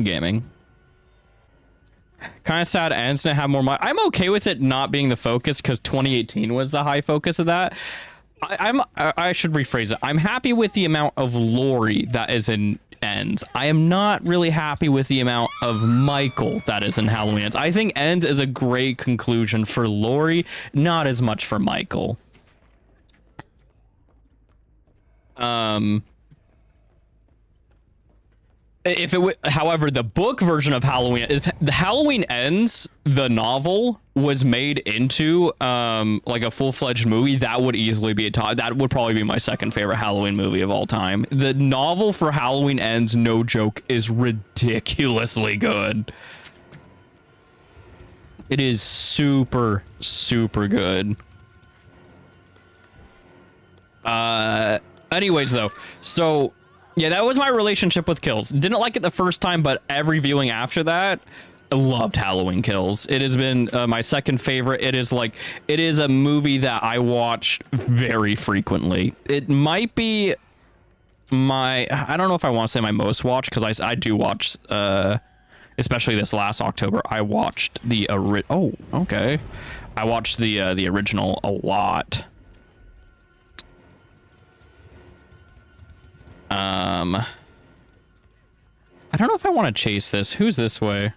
Gaming. Kind of sad ends to have more money. I'm okay with it not being the focus because 2018 was the high focus of that. I should rephrase it. I'm happy with the amount of Laurie that is in Ends. I am not really happy with the amount of Michael that is in Halloween Ends. I think Ends is a great conclusion for Laurie, not as much for Michael. If it however, the book version of Halloween, if the Halloween Ends, the novel was made into like a full-fledged movie, that would easily be that would probably be my second favorite Halloween movie of all time. The novel for Halloween Ends, no joke, is ridiculously good. It is super, super good. Anyways though, so yeah, that was my relationship with Kills. Didn't like it the first time, but every viewing after that, I loved Halloween Kills. It has been my second favorite. It is a movie that I watch very frequently. It might be I don't know if I want to say my most watched, because I do watch, especially this last October, I watched the I watched the original a lot. I don't know if I want to chase this. Who's this way?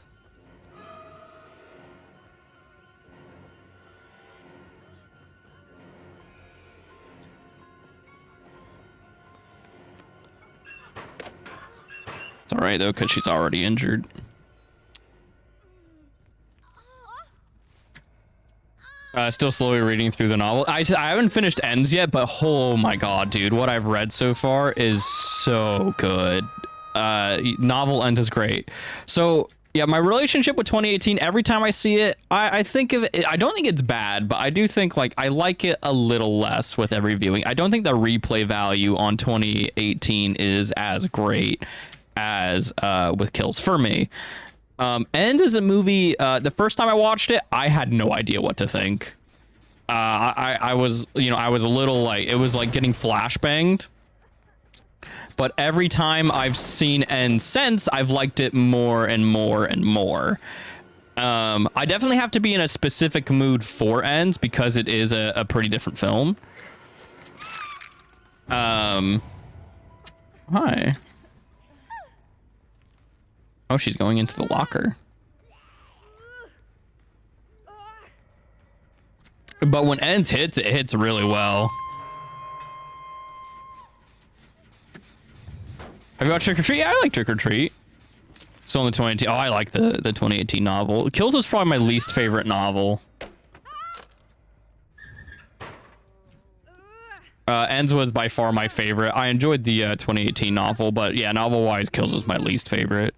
It's all right though, because she's already injured. Still slowly reading through the novel. I haven't finished Ends yet, but oh my god, dude, what I've read so far is so good. Novel Ends is great. So yeah, my relationship with 2018, every time I see it, I think of it, I don't think it's bad, but I do think like I like it a little less with every viewing. I don't think the replay value on 2018 is as great as with Kills for me. End is a movie, the first time I watched it, I had no idea what to think. I was, I was a little like, it was like getting flashbanged. But every time I've seen End since, I've liked it more and more and more. I definitely have to be in a specific mood for Ends because it is a pretty different film. Hi. Oh, she's going into the locker. But when Ends hits, it hits really well. Have you watched Trick or Treat? Yeah, I like Trick or Treat. Still in the 2018. Oh, I like the 2018 novel. Kills was probably my least favorite novel. Ends was by far my favorite. I enjoyed the 2018 novel, but yeah, novel-wise, Kills was my least favorite.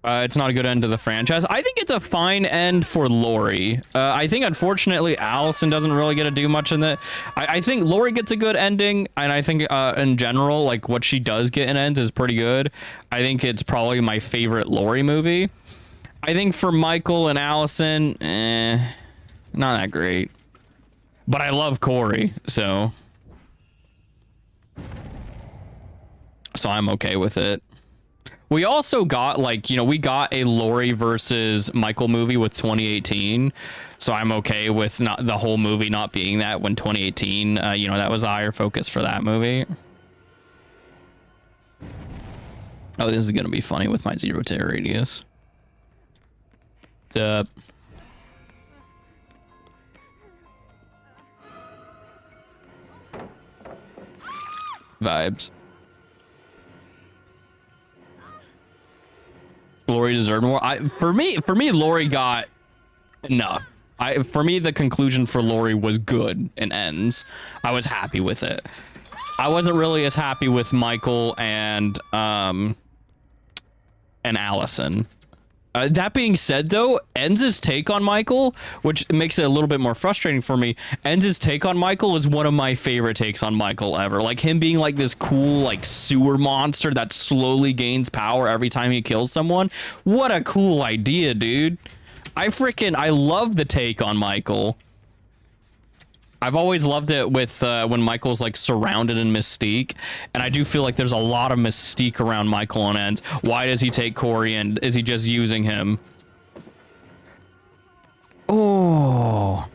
It's not a good end to the franchise. I think it's a fine end for Laurie. I think, unfortunately, Allison doesn't really get to do much in that. I think Laurie gets a good ending, and I think, in general, like, what she does get in Ends is pretty good. I think it's probably my favorite Laurie movie. I think for Michael and Allison, not that great. But I love Corey, so I'm okay with it. We also got, like, we got a Laurie versus Michael movie with 2018. So I'm okay with not the whole movie not being that when 2018, that was a higher focus for that movie. Oh, this is going to be funny with my 0 tear radius. What's up? Vibes. Laurie deserved more. For me, Laurie got enough. For me, the conclusion for Laurie was good and Ends. I was happy with it. I wasn't really as happy with Michael and Allison. That being said, though, Enz's take on Michael, which makes it a little bit more frustrating for me, Enz's take on Michael is one of my favorite takes on Michael ever. Like him being like this cool, like sewer monster that slowly gains power every time he kills someone. What a cool idea, dude. I love the take on Michael. I've always loved it with when Michael's like surrounded in mystique, and I do feel like there's a lot of mystique around Michael and Enz. Why does he take Corey, and is he just using him? Oh.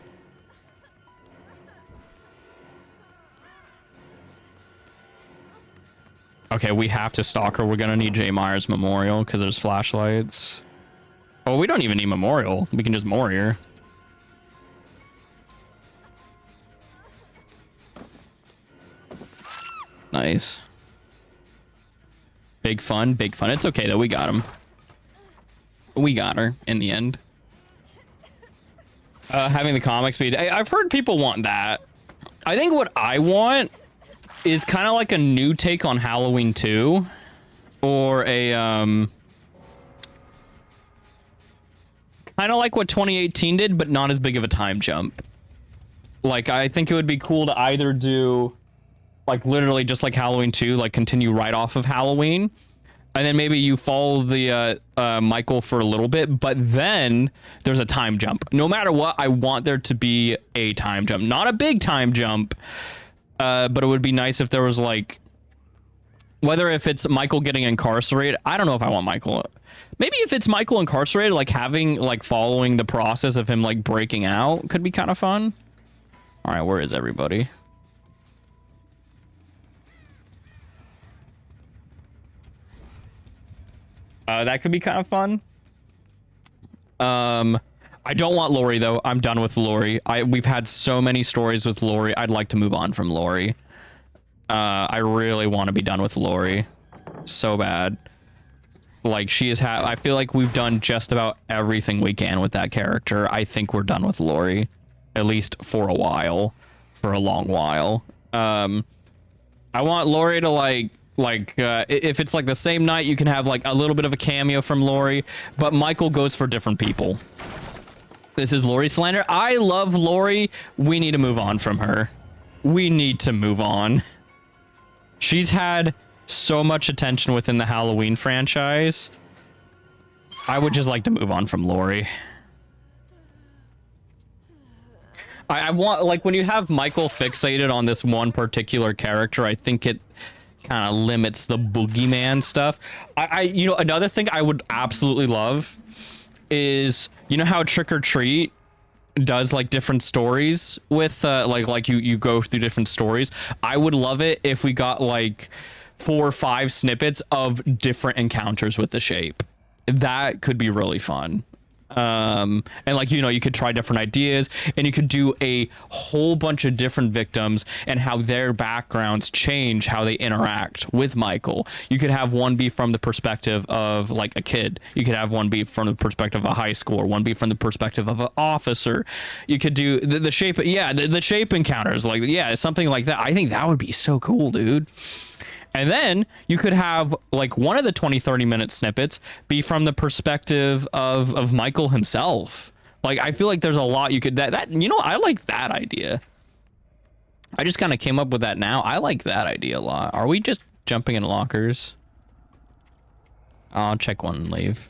Okay, we have to stalk her. We're gonna need Jay Myers Memorial because there's flashlights. Oh, we don't even need Memorial. We can just Mori her. Nice. Big fun, big fun. It's okay though, we got him. We got her in the end. Having the comic speed. I've heard people want that. I think what I want is kind of like a new take on Halloween 2. Or a, kind of like what 2018 did, but not as big of a time jump. Like, I think it would be cool to either do... like literally just like Halloween 2, like continue right off of Halloween, and then maybe you follow the Michael for a little bit, but then there's a time jump. No matter what, I want there to be a time jump, not a big time jump, but it would be nice if there was like, whether if it's Michael getting incarcerated, I don't know if I want Michael. Maybe if it's Michael incarcerated, like having like following the process of him like breaking out could be kind of fun. All right, where is everybody? That could be kind of fun. I don't want Lori though. I'm done with Lori. We've had so many stories with Lori. I'd like to move on from Lori. I really want to be done with Lori so bad. Like she is I feel like we've done just about everything we can with that character. I think we're done with Lori, at least for a while, for a long while. I want Lori to like if it's like the same night, you can have like a little bit of a cameo from Lori, but Michael goes for different people. This is Lori slander. I love Lori. We need to move on from her. We need to move on. She's had so much attention within the Halloween franchise. I would just like to move on from Lori. I want, like, when you have Michael fixated on this one particular character, I think it kind of limits the boogeyman stuff. You know, another thing I would absolutely love is, you know how Trick or Treat does like different stories with like you go through different stories. I would love it if we got like 4 or 5 snippets of different encounters with the shape. That could be really fun. And like, you know, you could try different ideas, and you could do a whole bunch of different victims and how their backgrounds change how they interact with Michael. You could have one be from the perspective of like a kid. You could have one be from the perspective of a high schooler, one be from the perspective of an officer. You could do the shape. Yeah. The shape encounters, like, yeah, something like that. I think that would be so cool, dude. And then you could have like one of the 20-30 minute snippets be from the perspective of Michael himself. Like, I feel like there's a lot you could that you know, I like that idea. I just kind of came up with that now. I like that idea a lot. Are we just jumping in lockers? I'll check one and leave.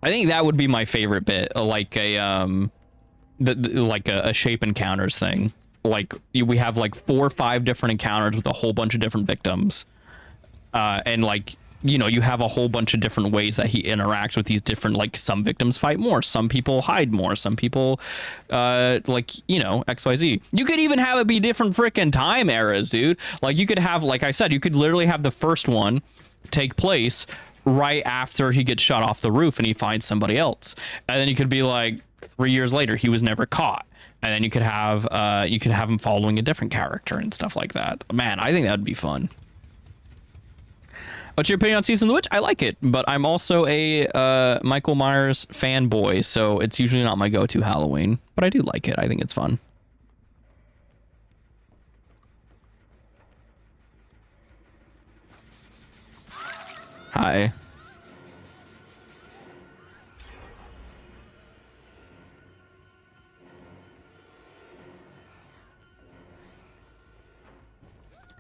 I think that would be my favorite bit, like a like a shape encounters thing. Like we have like 4 or 5 different encounters with a whole bunch of different victims, and like, you know, you have a whole bunch of different ways that he interacts with these different, like, some victims fight more, some people hide more, some people like, you know, XYZ. You could even have it be different freaking time eras, dude. Like, you could have, like I said, you could literally have the first one take place right after he gets shot off the roof and he finds somebody else, and then you could be like 3 years later he was never caught. And then you could have him following a different character and stuff like that. Man, I think that would be fun. What's your opinion on Season of the Witch? I like it, but I'm also a Michael Myers fanboy, so it's usually not my go-to Halloween. But I do like it. I think it's fun. Hi.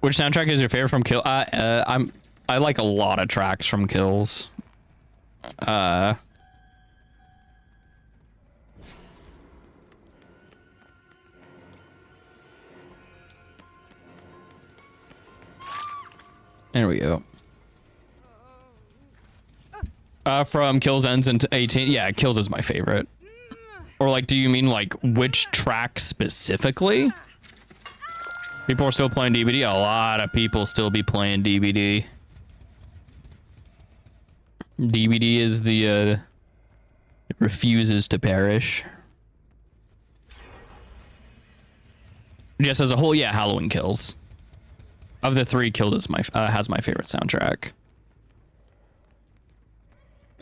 Which soundtrack is your favorite from Kill? I like a lot of tracks from Kills. There we go. From Kills ends into 18. Yeah, Kills is my favorite. Or like, do you mean like which track specifically? People are still playing DBD. A lot of people still be playing DBD. DBD is the it refuses to perish. Just as a whole, yeah, Halloween Kills. Of the three, Killed is has my favorite soundtrack.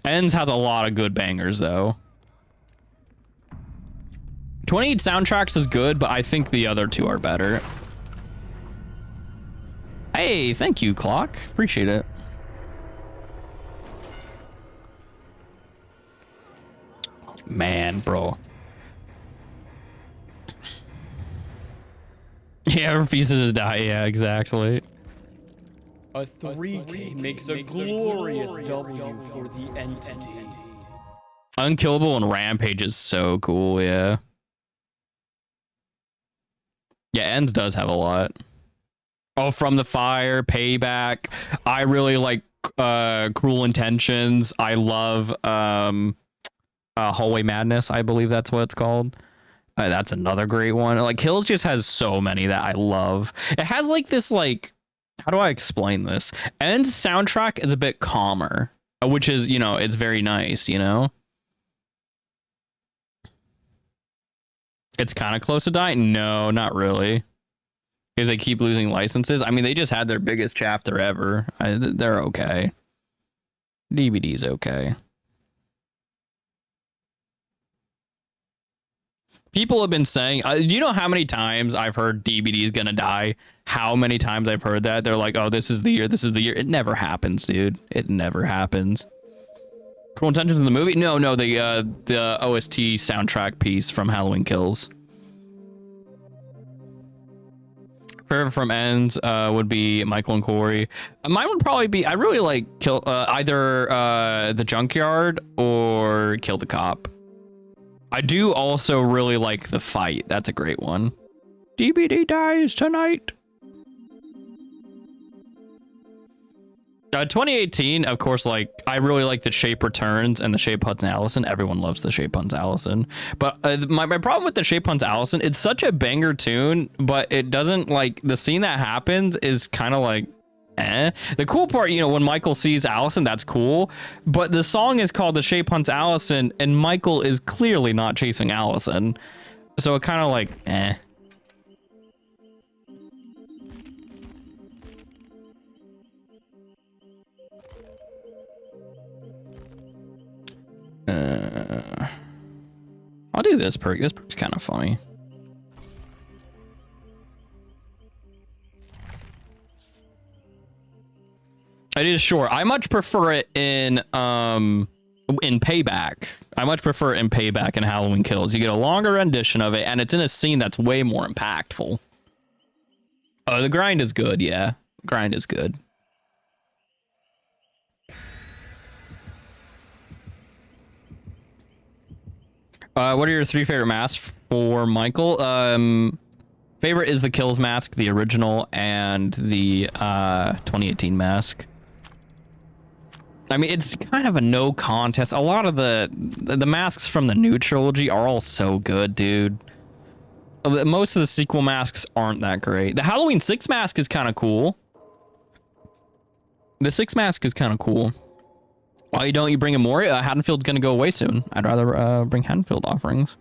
Ends has a lot of good bangers though. 28 soundtracks is good, but I think the other two are better. Hey, thank you, Clock. Appreciate it. Man, bro. Yeah, refuses to die. Yeah, exactly.
A 3K makes a glorious W for the entity.
Unkillable and Rampage is so cool, yeah. Yeah, Ends does have a lot. Oh, From the Fire, Payback. I really like Cruel Intentions. I love Hallway Madness, I believe that's what it's called. That's another great one. Like, Kills just has so many that I love. It has like this, like, how do I explain this? End's soundtrack is a bit calmer, which is, you know, it's very nice, you know? It's kind of close to dying? No, not really. Because they keep losing licenses. I mean, they just had their biggest chapter ever. They're okay. DBD's okay. People have been saying, do you know how many times I've heard DBD's gonna die? How many times I've heard that? They're like, oh, this is the year, this is the year. It never happens, dude. It never happens. Cruel Intentions in the movie? No, the OST soundtrack piece from Halloween Kills. Favorite from Ends would be Michael and Corey. Mine would probably be, I really like either The Junkyard or Kill the Cop. I do also really like The Fight. That's a great one. DBD dies tonight. 2018, of course, like, I really like The Shape Returns and The Shape Hunts Allison. Everyone loves The Shape Hunts Allison. But my problem with The Shape Hunts Allison, it's such a banger tune, but it doesn't, like, the scene that happens is kind of like, eh. The cool part, you know, when Michael sees Allison, that's cool. But the song is called The Shape Hunts Allison, and Michael is clearly not chasing Allison. So it kind of like, eh. I'll do this perk. This perk's kind of funny. It is short. I much prefer it in Payback. I much prefer it in Payback and Halloween Kills. You get a longer rendition of it, and it's in a scene that's way more impactful. Oh, the grind is good. Yeah, grind is good. What are your three favorite masks for Michael? Favorite is the Kills mask, the original, and the 2018 mask. I mean, it's kind of a no contest. A lot of the masks from the new trilogy are all so good, dude. Most of the sequel masks aren't that great. The Halloween 6 mask is kind of cool. The 6 mask is kind of cool. Why don't you bring in more? Haddonfield's gonna go away soon. I'd rather bring Haddonfield offerings.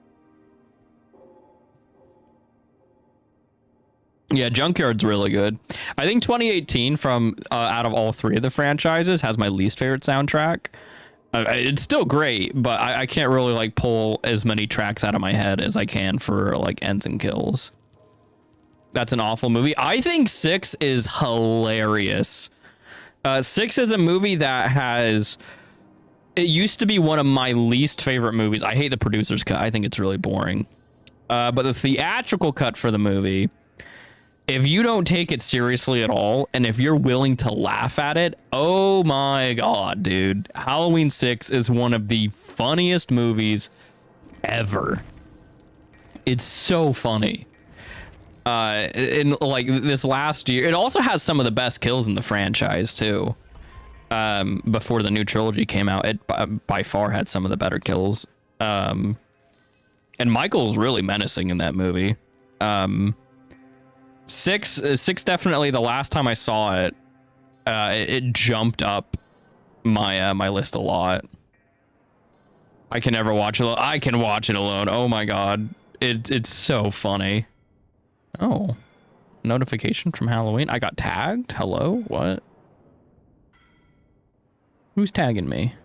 Yeah, Junkyard's really good. I think 2018 from out of all three of the franchises has my least favorite soundtrack. It's still great, but I can't really like pull as many tracks out of my head as I can for like Ends and Kills. That's an awful movie. I think 6 is hilarious. 6 is a movie that has... It used to be one of my least favorite movies. I hate the producer's cut. I think it's really boring. But the theatrical cut for the movie if you don't take it seriously at all, and if you're willing to laugh at it, oh my god, dude. Halloween 6 is one of the funniest movies ever. It's so funny. In like this last year, it also has some of the best kills in the franchise too. Before the new trilogy came out, it by far had some of the better kills. And Michael's really menacing in that movie. Six definitely, the last time I saw it, it jumped up my my list a lot. I can never watch it alone. I can watch it alone. Oh my god. It's so funny. Oh. Notification from Halloween. I got tagged? Hello? What? Who's tagging me?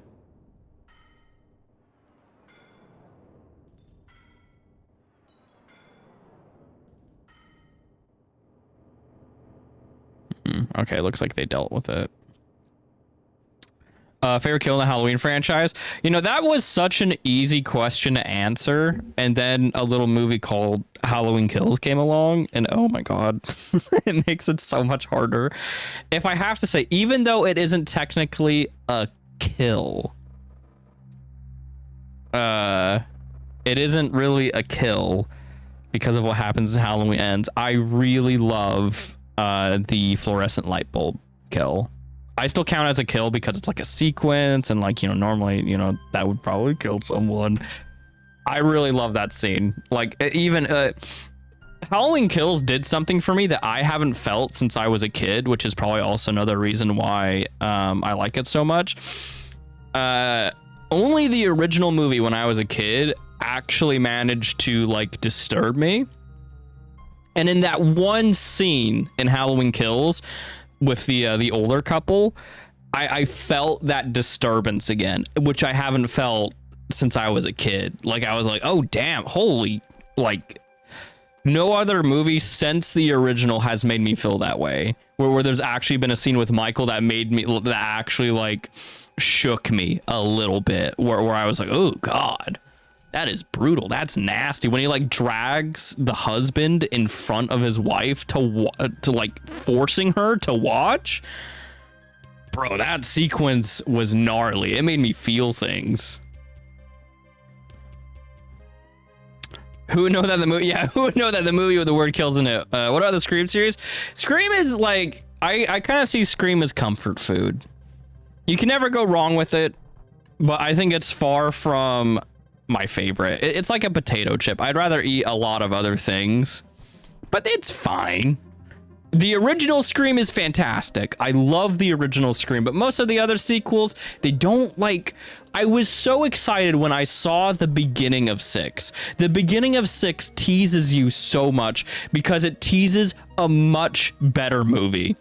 Okay, looks like they dealt with it. Favorite kill in the Halloween franchise? You know, that was such an easy question to answer. And then a little movie called Halloween Kills came along. And oh my god, it makes it so much harder. If I have to say, even though it isn't technically a kill, it isn't really a kill because of what happens in Halloween Ends. I really love the fluorescent light bulb kill. I still count as a kill because it's like a sequence and like, you know, normally, you know, that would probably kill someone. I really love that scene. Like even Halloween Kills did something for me that I haven't felt since I was a kid, which is probably also another reason why I like it so much. Only the original movie when I was a kid actually managed to like disturb me. And in that one scene in Halloween Kills with the older couple, I felt that disturbance again, which I haven't felt since I was a kid. Like I was like, oh damn, holy, like no other movie since the original has made me feel that way. Where there's actually been a scene with Michael that made me, that actually like shook me a little bit, where I was like, oh god, that is brutal. That's nasty. When he like drags the husband in front of his wife to like forcing her to watch. Bro, that sequence was gnarly. It made me feel things. Who would know that the movie? Yeah, who would know that the movie with the word kills in it? What about the Scream series? Scream is like, I kind of see Scream as comfort food. You can never go wrong with it, but I think it's far from my favorite. It's like a potato chip. I'd rather eat a lot of other things, but it's fine. The original Scream is fantastic. I love the original Scream, but most of the other sequels, they don't like. I was so excited when I saw the beginning of 6. The beginning of 6 teases you so much because it teases a much better movie,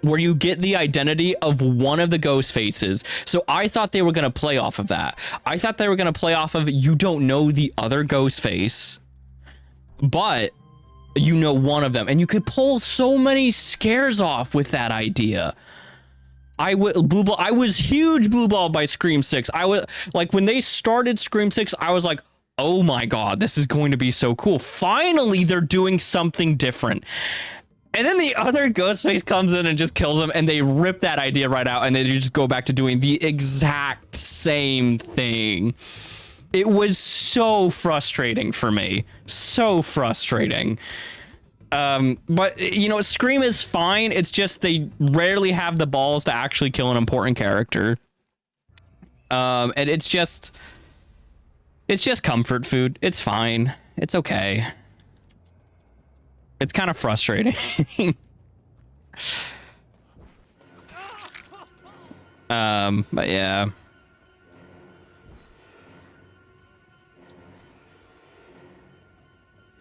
where you get the identity of one of the ghost faces. So I thought they were going to play off of that. I thought they were going to play off of, you don't know the other ghost face, but you know one of them. And you could pull so many scares off with that idea. I was huge blue ball by Scream 6. I was like, when they started Scream 6, I was like, oh my God, this is going to be so cool. Finally, they're doing something different. And then the other Ghostface comes in and just kills him, and they rip that idea right out, and then you just go back to doing the exact same thing. It was so frustrating for me. So frustrating. But, you know, Scream is fine. It's just they rarely have the balls to actually kill an important character. And it's just comfort food. It's fine. It's okay. It's kind of frustrating. But yeah.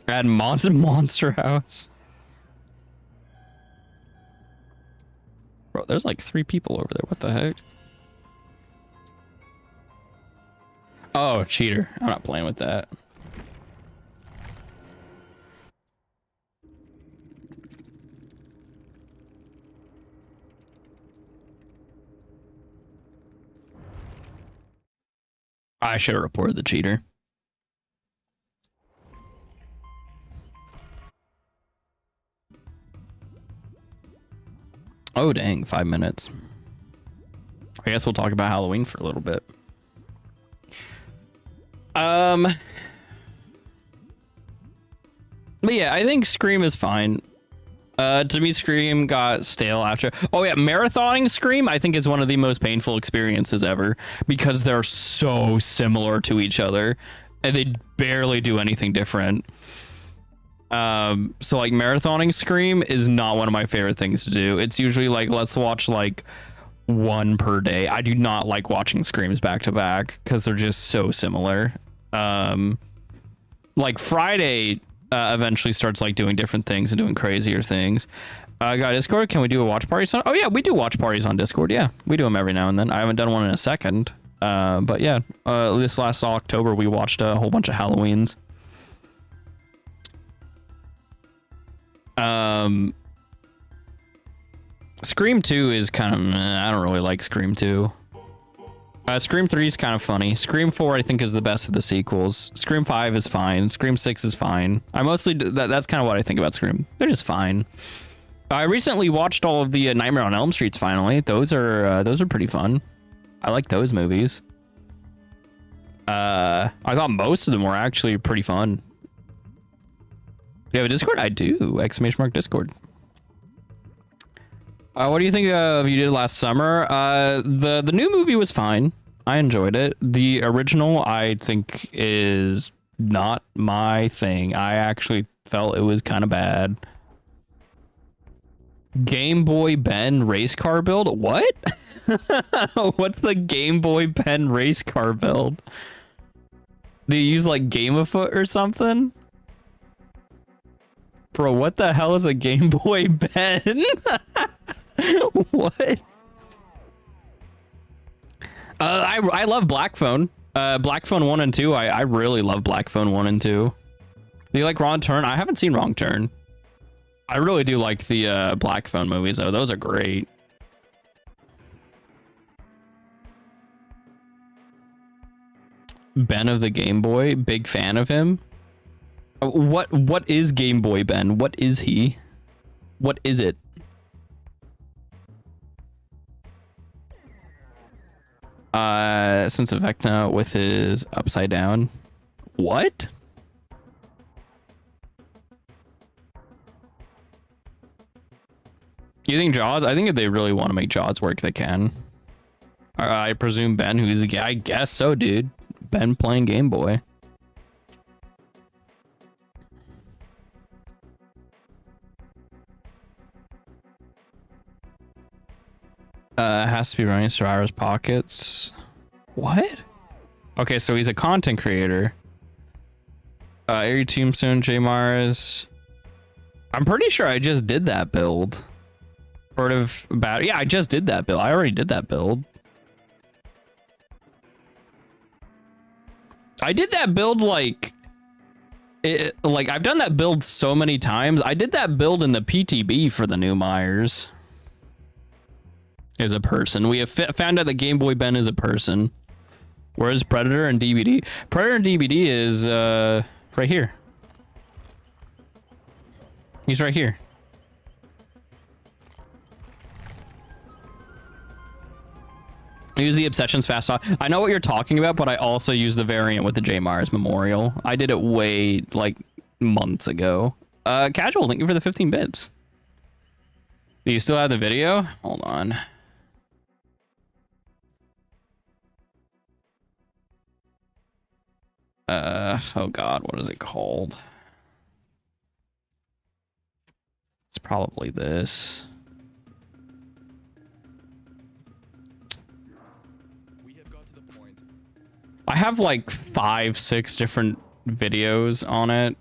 Add Monster House. Bro, there's like 3 people over there. What the heck? Oh, cheater. I'm not playing with that. I should have reported the cheater. Oh, dang, 5 minutes. I guess we'll talk about Halloween for a little bit. But yeah, I think Scream is fine. To me, Scream got stale after. Oh yeah, marathoning Scream I think is one of the most painful experiences ever because they're so similar to each other and they barely do anything different. So like marathoning Scream is not one of my favorite things to do. It's usually like, let's watch like one per day. I do not like watching Screams back to back because they're just so similar. Like Friday eventually starts like doing different things and doing crazier things. Got Discord. Can we do a watch party? Oh yeah, we do watch parties on Discord. Yeah, we do them every now and then. I haven't done one in a second. But yeah, this last October we watched a whole bunch of Halloweens. Scream 2 is kind of, I don't really like Scream 2. Scream 3 is kind of funny. Scream 4 I think is the best of the sequels. Scream 5 is fine. Scream 6 is fine. I mostly, that's kind of what I think about Scream. They're just fine. I recently watched all of the Nightmare on Elm Streets finally. Those are pretty fun. I like those movies. I thought most of them were actually pretty fun. Do you have a Discord? I do. ! Discord. What do you think of You Did Last Summer? The new movie was fine. I enjoyed it. The original, I think, is not my thing. I actually felt it was kind of bad. Game Boy Ben race car build? What? What's the Game Boy Ben race car build? Do you use like Game of Foot or something? Bro, what the hell is a Game Boy Ben? What? I love Black Phone. Black Phone 1 and 2. I really love Black Phone 1 and 2. Do you like Wrong Turn? I haven't seen Wrong Turn. I really do like the Black Phone movies though. Those are great. Ben of the Game Boy, big fan of him. What is Game Boy Ben? What is he? What is it? Sense of Vecna with his upside down. What? You think Jaws? I think if they really want to make Jaws work, they can. I presume Ben, who's a guy. I guess so, dude. Ben playing Game Boy. Has to be running Survivor's Pockets. What? Okay, so he's a content creator. Airy Tombstone, J Mars. I'm pretty sure I just did that build. Sort of about, yeah, I just did that build. I already did that build. I did that build like I've done that build so many times. I did that build in the PTB for the new Myers. Is a person. We have found out that Game Boy Ben is a person. Whereas Predator and DBD? Predator and DBD is right here. He's right here. I use the Obsessions fast off. I know what you're talking about, but I also use the variant with the J Mars Memorial. I did it way like months ago. Casual, thank you for the 15 bits. Do you still have the video? Hold on. Oh god, what is it called? It's probably this. I have like 5-6 different videos on it.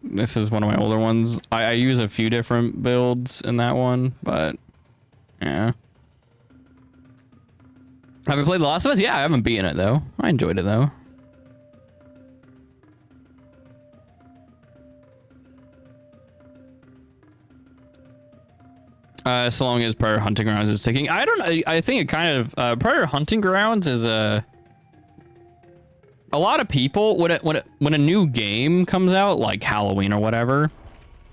This is one of my older ones. I use a few different builds in that one, but yeah. Have you played The Last of Us? Yeah, I haven't beaten it though. I enjoyed it though. So long as Predator Hunting Grounds is ticking. I don't know. I think it kind of Predator Hunting Grounds is a lot of people when a new game comes out like Halloween or whatever,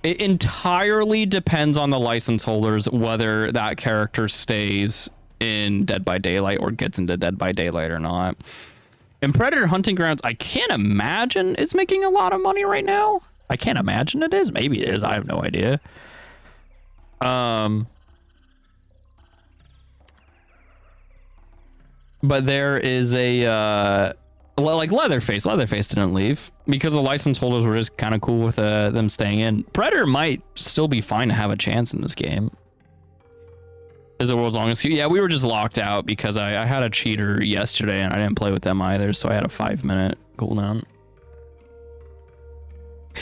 It entirely depends on the license holders whether that character stays in Dead by Daylight or gets into Dead by Daylight or not. And Predator Hunting Grounds, I can't imagine is making a lot of money right now. I can't imagine it is. Maybe it is. I have no idea. But there is a like Leatherface. Leatherface didn't leave because the license holders were just kind of cool with them staying in. Predator might still be fine to have a chance in this game. Is the world's longest queue? Yeah, we were just locked out because I had a cheater yesterday and I didn't play with them either, so I had a 5-minute cooldown.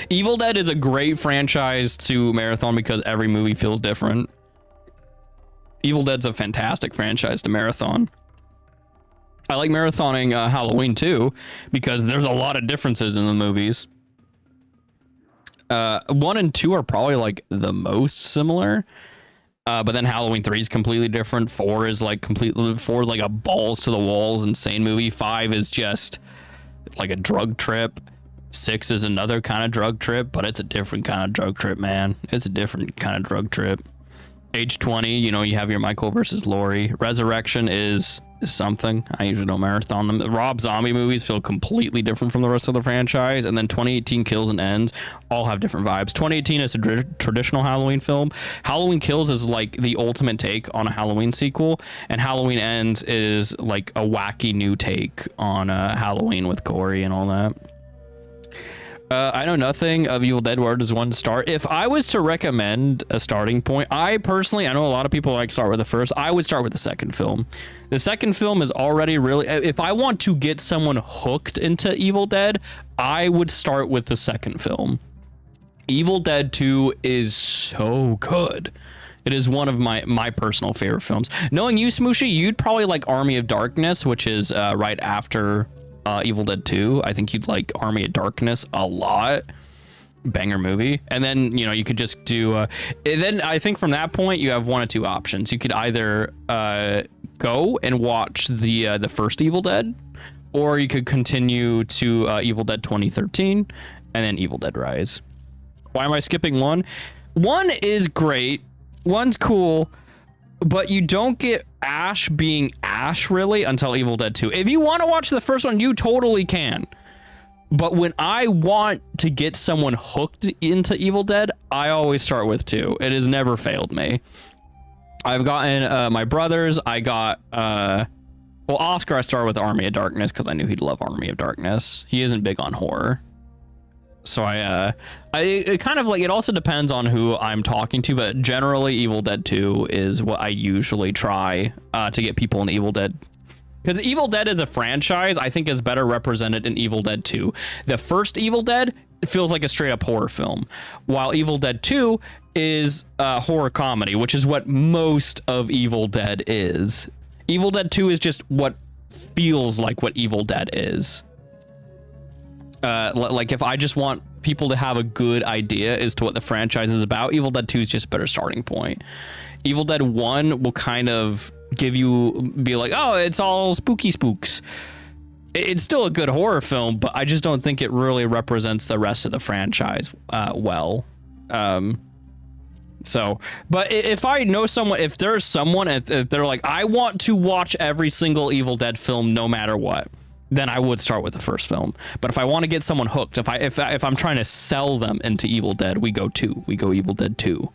Evil Dead is a great franchise to marathon because every movie feels different. Evil Dead's a fantastic franchise to marathon. I like marathoning Halloween too because there's a lot of differences in the movies. 1 and 2 are probably like the most similar. But then Halloween 3 is completely different. 4 is like a balls to the walls insane movie. 5 is just like a drug trip. 6 is another kind of drug trip, but it's a different kind of drug trip, man. It's a different kind of drug trip. Age 20, you know, you have your Michael versus Laurie. Resurrection is something. I usually don't marathon them. The Rob Zombie movies feel completely different from the rest of the franchise. And then 2018 Kills and Ends all have different vibes. 2018 is a traditional Halloween film. Halloween Kills is like the ultimate take on a Halloween sequel. And Halloween Ends is like a wacky new take on Halloween with Corey and all that. I know nothing of Evil Dead. Where does one start? If I was to recommend a starting point, I personally, I know a lot of people like start with the first. I would start with the second film. The second film is already really, if I want to get someone hooked into Evil Dead, I would start with the second film. Evil Dead 2 is so good. It is one of my personal favorite films. Knowing you, Smooshy, you'd probably like Army of Darkness, which is right after Evil Dead 2. I think you'd like Army of Darkness a lot. Banger movie. And then, you know, you could just do then I think from that point you have one of two options. You could either go and watch the first Evil Dead, or you could continue to Evil Dead 2013 and then Evil Dead Rise. Why am I skipping 1? 1 is great. 1's cool, but you don't get Ash being Ash really until Evil Dead 2. If you want to watch the first one, you totally can. But when I want to get someone hooked into Evil Dead, I always start with 2. It has never failed me. I've gotten my brothers. I got Oscar. I started with Army of Darkness because I knew he'd love Army of Darkness. He isn't big on horror. So it kind of like, it also depends on who I'm talking to, but generally Evil Dead 2 is what I usually try to get people in Evil Dead. Because Evil Dead as a franchise, I think is better represented in Evil Dead 2. The first Evil Dead feels like a straight up horror film, while Evil Dead 2 is a horror comedy, which is what most of Evil Dead is. Evil Dead 2 is just what feels like what Evil Dead is. Like if I just want people to have a good idea as to what the franchise is about, Evil Dead 2 is just a better starting point. Evil Dead 1 will kind of be like, oh, it's all spooky spooks. It's still a good horror film, but I just don't think it really represents the rest of the franchise well. So, but if I know someone, if there's someone, if they're like, I want to watch every single Evil Dead film no matter what, then I would start with the first film. But if I want to get someone hooked, if I'm trying to sell them into Evil Dead, we go Evil Dead 2.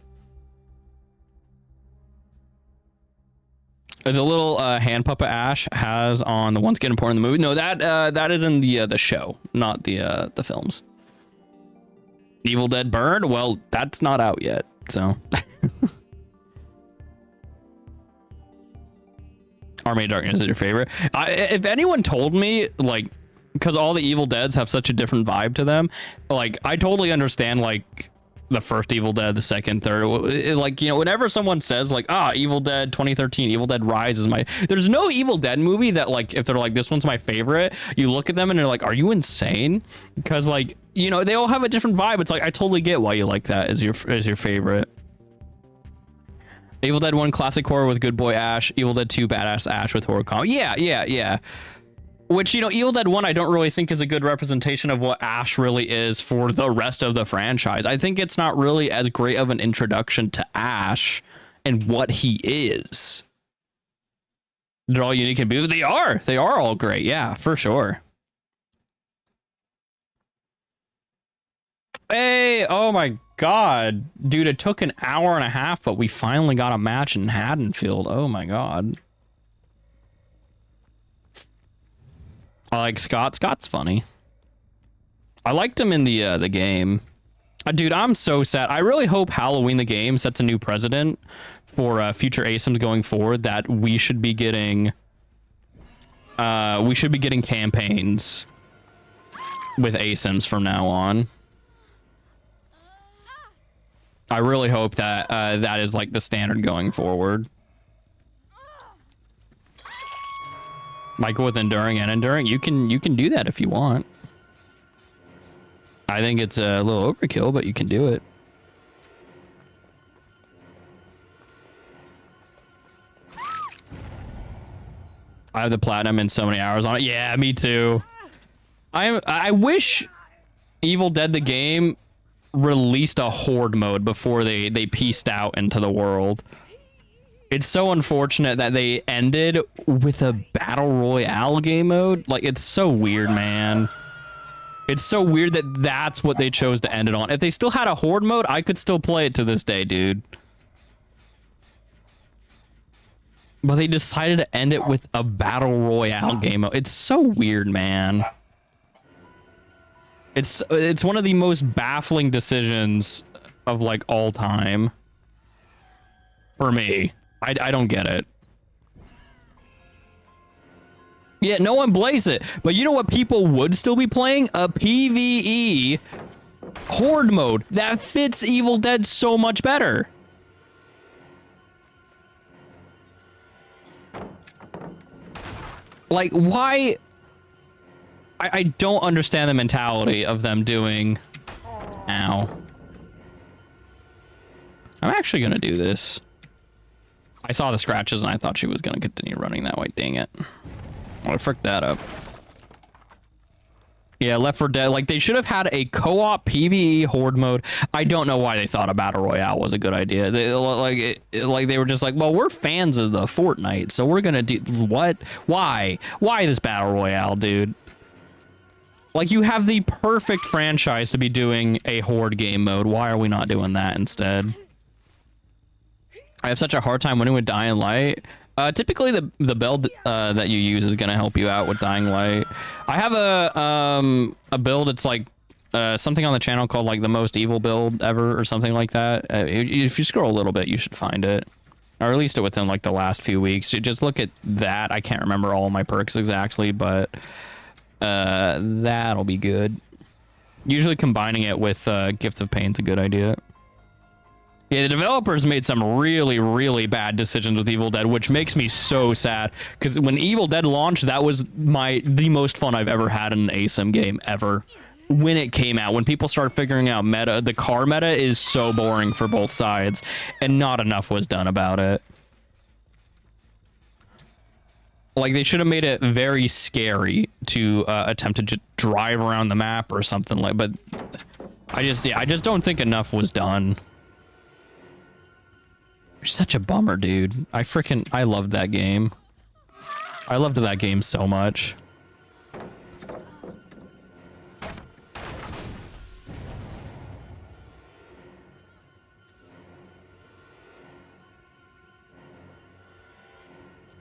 The little hand puppet Ash has on the Once Again Important in the movie. No, that is in the show, not the films. Evil Dead Burn? Well, that's not out yet, so. Army of Darkness is your favorite. If anyone told me, like, because all the Evil Deads have such a different vibe to them, like, I totally understand, like, the first Evil Dead, the second, third, like, you know, whenever someone says, like, Evil Dead 2013, Evil Dead Rise is there's no Evil Dead movie that, like, if they're like, this one's my favorite, you look at them and you're like, are you insane? Because, like, you know, they all have a different vibe. It's like, I totally get why you like that as your favorite. Evil Dead 1 classic horror with good boy Ash. Evil Dead 2 badass Ash with horror comedy. Yeah. Which, you know, Evil Dead 1 I don't really think is a good representation of what Ash really is for the rest of the franchise. I think it's not really as great of an introduction to Ash and what he is. They're all unique and beautiful. They are. They are all great. Yeah, for sure. Hey, oh my god. Dude, it took an hour and a half, but we finally got a match in Haddonfield. Oh my god. I like Scott. Scott's funny. I liked him in the game. Dude, I'm so sad. I really hope Halloween the game sets a new precedent for future ASIMs going forward, that we should be getting campaigns with ASIMs from now on. I really hope that that is like the standard going forward. Michael with enduring and enduring, you can do that if you want. I think it's a little overkill, but you can do it. I have the platinum in so many hours on it. Yeah, me too. I wish Evil Dead the game released a horde mode before they pieced out into the world. It's so unfortunate that they ended with a battle royale game mode. Like, it's so weird, man. It's so weird that that's what they chose to end it on. If they still had a horde mode, I could still play it to this day, dude. But they decided to end it with a battle royale game mode. It's so weird, man. It's one of the most baffling decisions of like all time. For me. I don't get it. Yeah, no one plays it. But you know what people would still be playing? A PvE horde mode. That fits Evil Dead so much better. Like, why? I don't understand the mentality of them doing... Ow. I'm actually gonna do this. I saw the scratches and I thought she was gonna continue running that way. Dang it. I fricked that up. Yeah, Left 4 Dead. Like, they should have had a co-op PvE horde mode. I don't know why they thought a battle royale was a good idea. They they were just like, well, we're fans of the Fortnite, so we're gonna do what? Why? Why this battle royale, dude? Like, you have the perfect franchise to be doing a horde game mode. Why are we not doing that instead? I have such a hard time winning with Dying Light. Typically the build that you use is gonna help you out with Dying Light. I have a build. It's like something on the channel called like the most evil build ever or something like that. If you scroll a little bit, you should find it. I released it within like the last few weeks. You just look at that. I can't remember all my perks exactly, but that'll be good. Usually combining it with Gift of Pain's a good idea. Yeah, the developers made some really, really bad decisions with Evil Dead, which makes me so sad. Because when Evil Dead launched, that was the most fun I've ever had in an ASIM game ever. When it came out, when people started figuring out meta, the car meta is so boring for both sides, and not enough was done about it. Like, they should have made it very scary to attempt to just drive around the map or something like. But I just don't think enough was done. You're such a bummer, dude. I loved that game. I loved that game so much.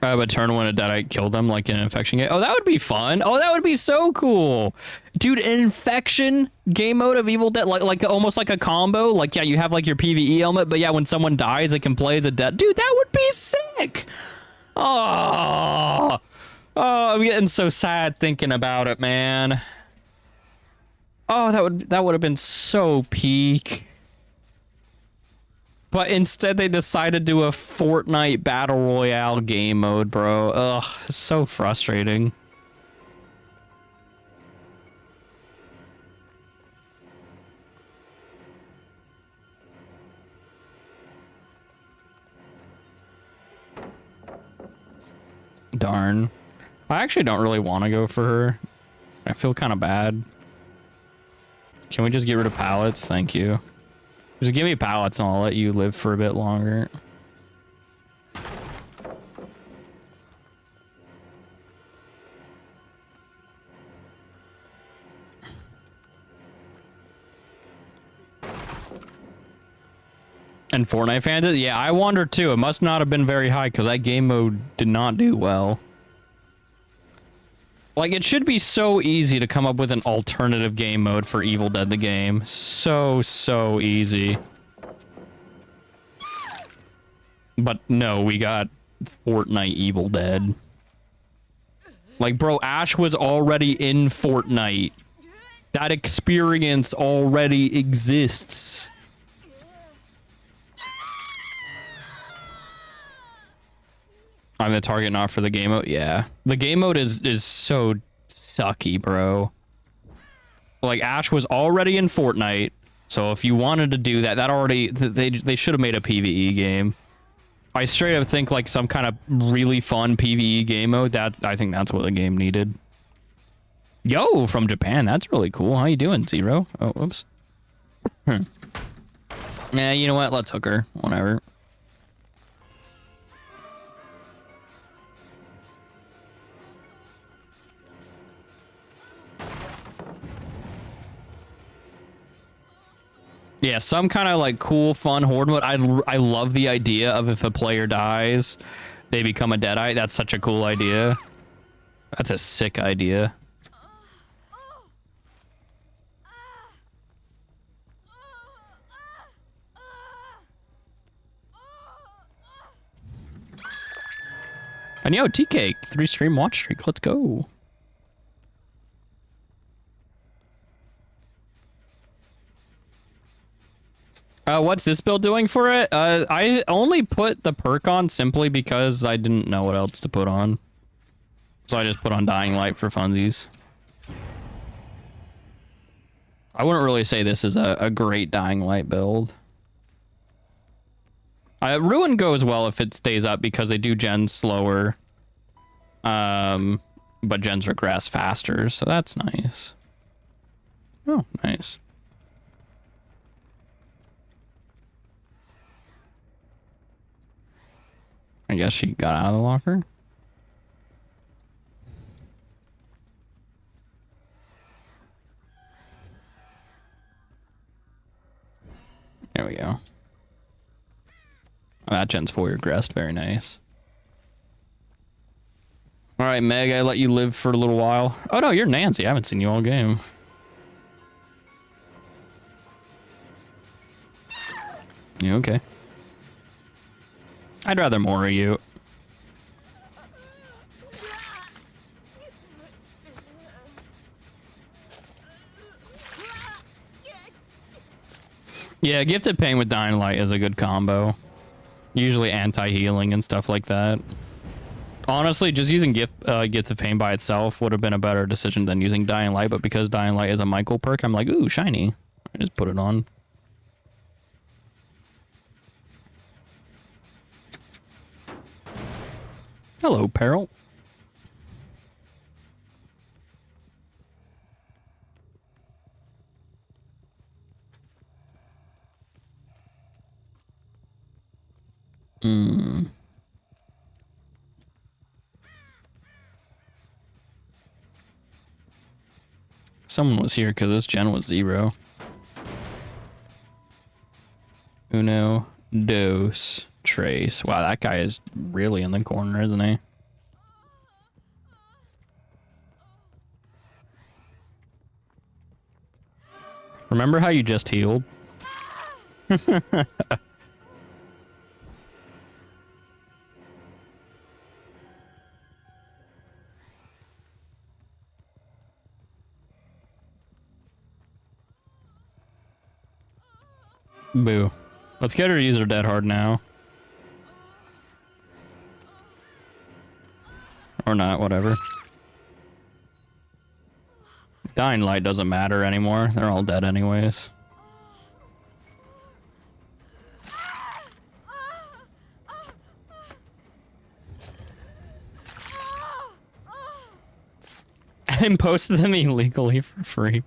But turn when a deadite killed them like an infection game. Oh, that would be fun. Oh, that would be so cool. Dude, an infection game mode of Evil Dead, like almost like a combo. Like, yeah, you have like your PvE element, but yeah, when someone dies, it can play as a dead. Dude, that would be sick. Oh, I'm getting so sad thinking about it, man. Oh, that would have been so peak. But instead, they decided to do a Fortnite Battle Royale game mode, bro. Ugh, it's so frustrating. Darn. I actually don't really want to go for her. I feel kind of bad. Can we just get rid of pallets? Thank you. Just give me pallets and I'll let you live for a bit longer. And Fortnite fans, yeah, I wonder too. It must not have been very high because that game mode did not do well. Like, it should be so easy to come up with an alternative game mode for Evil Dead the game. So easy. But no, we got Fortnite Evil Dead. Like, bro, Ash was already in Fortnite. That experience already exists. I'm the target not for the game mode. Yeah, the game mode is so sucky, bro. Like, Ash was already in Fortnite, so if you wanted to do that, that already they should have made a PvE game. I straight up think like some kind of really fun PvE game mode. I think that's what the game needed. Yo, from Japan, that's really cool. How you doing, Zero? Oh, whoops. Yeah, you know what? Let's hook her. Whatever. Yeah, some kind of like cool, fun horde mode. I love the idea of if a player dies, they become a Deadite. That's such a cool idea. That's a sick idea. And yo, TK, 3-stream watch streak. Let's go. What's this build doing for it? I only put the perk on simply because I didn't know what else to put on. So I just put on Dying Light for funsies. I wouldn't really say this is a great Dying Light build. Ruin goes well if it stays up because they do gens slower. But gens regress faster, so that's nice. Oh, nice. I guess she got out of the locker. There we go. Oh, that gen's fully regressed. Very nice. All right, Meg, I let you live for a little while. Oh, no, you're Nancy. I haven't seen you all game. You okay? I'd rather more of you. Yeah, Gifted Pain with Dying Light is a good combo. Usually anti-healing and stuff like that. Honestly, just using Gifted Pain by itself would have been a better decision than using Dying Light, but because Dying Light is a Michael perk, I'm like, ooh, shiny. I just put it on. Hello, Peril. Someone was here because this gen was 0. Uno, dos, tres. Wow, that guy is really in the corner, isn't he? Remember how you just healed? Boo. Let's get her to use her dead hard now. Or not, whatever. Dying Light doesn't matter anymore. They're all dead anyways. and posted them illegally for free.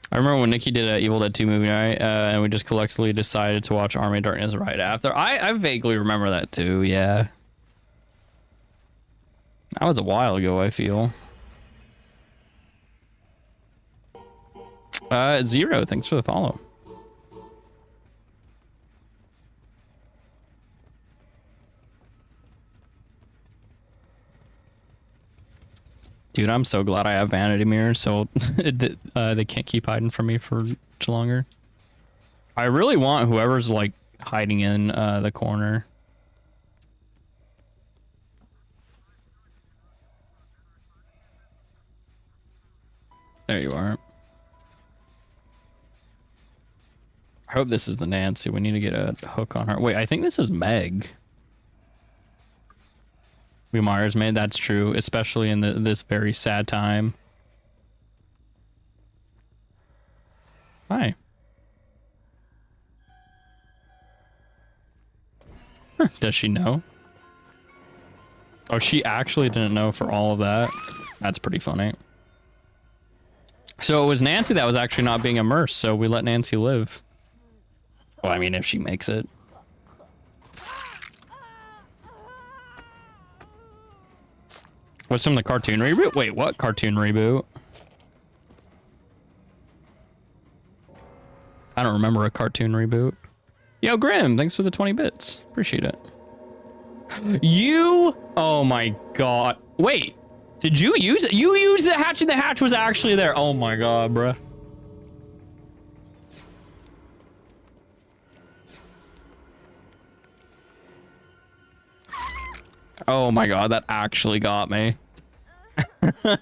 I remember when Nikki did an Evil Dead 2 movie night, and we just collectively decided to watch Army of Darkness right after. I vaguely remember that too, yeah. That was a while ago, I feel. Zero, thanks for the follow. Dude, I'm so glad I have vanity mirrors, so they can't keep hiding from me for much longer. I really want whoever's like hiding in the corner. There you are. I hope this is the Nancy. We need to get a hook on her. Wait, I think this is Meg. We Myers made, that's true, especially in this very sad time. Hi. Huh, does she know? Oh, she actually didn't know for all of that. That's pretty funny. So it was Nancy that was actually not being immersed, so we let Nancy live. Well, I mean, if she makes it. What's from the cartoon reboot? Wait, what cartoon reboot? I don't remember a cartoon reboot. Yo, Grim, thanks for the 20 bits. Appreciate it. You? Oh my god. Wait, did you use it? You used the hatch and the hatch was actually there. Oh my god, bruh. Oh my god, that actually got me. That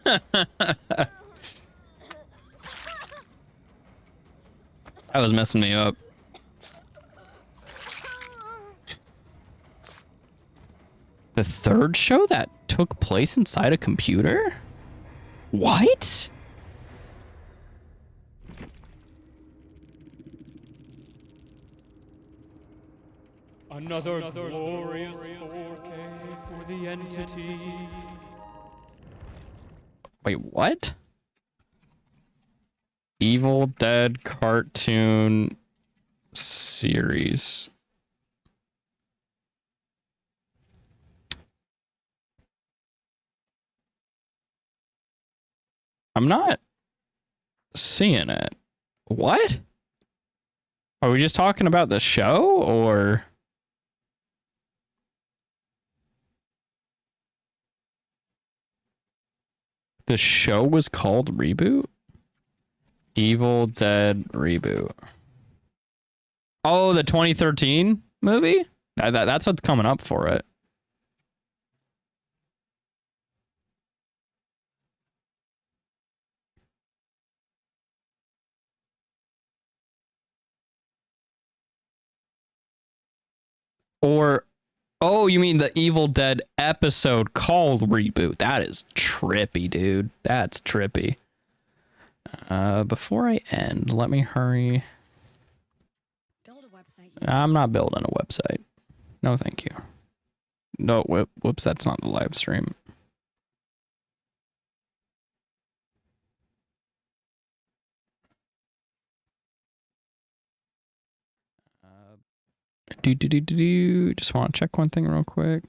was messing me up. The third show that took place inside a computer? What?
Another glorious 4K for the entity.
Wait, what? Evil Dead cartoon series. I'm not seeing it. What? Are we just talking about the show or? The show was called Reboot? Evil Dead Reboot. Oh, the 2013 movie? That's what's coming up for it. Or, oh, you mean the Evil Dead episode called Reboot? That is trippy, dude. That's trippy. Before I end, let me hurry.
Build a website.
I'm not building a website. No, thank you. No, whoops, that's not the live stream. Just want to check one thing real quick.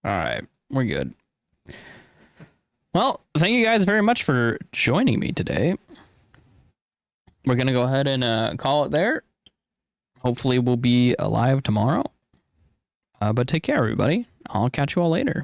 All right, we're good. Well, thank you guys very much for joining me today. We're going to go ahead and call it there. Hopefully we'll be alive tomorrow. But take care, everybody. I'll catch you all later.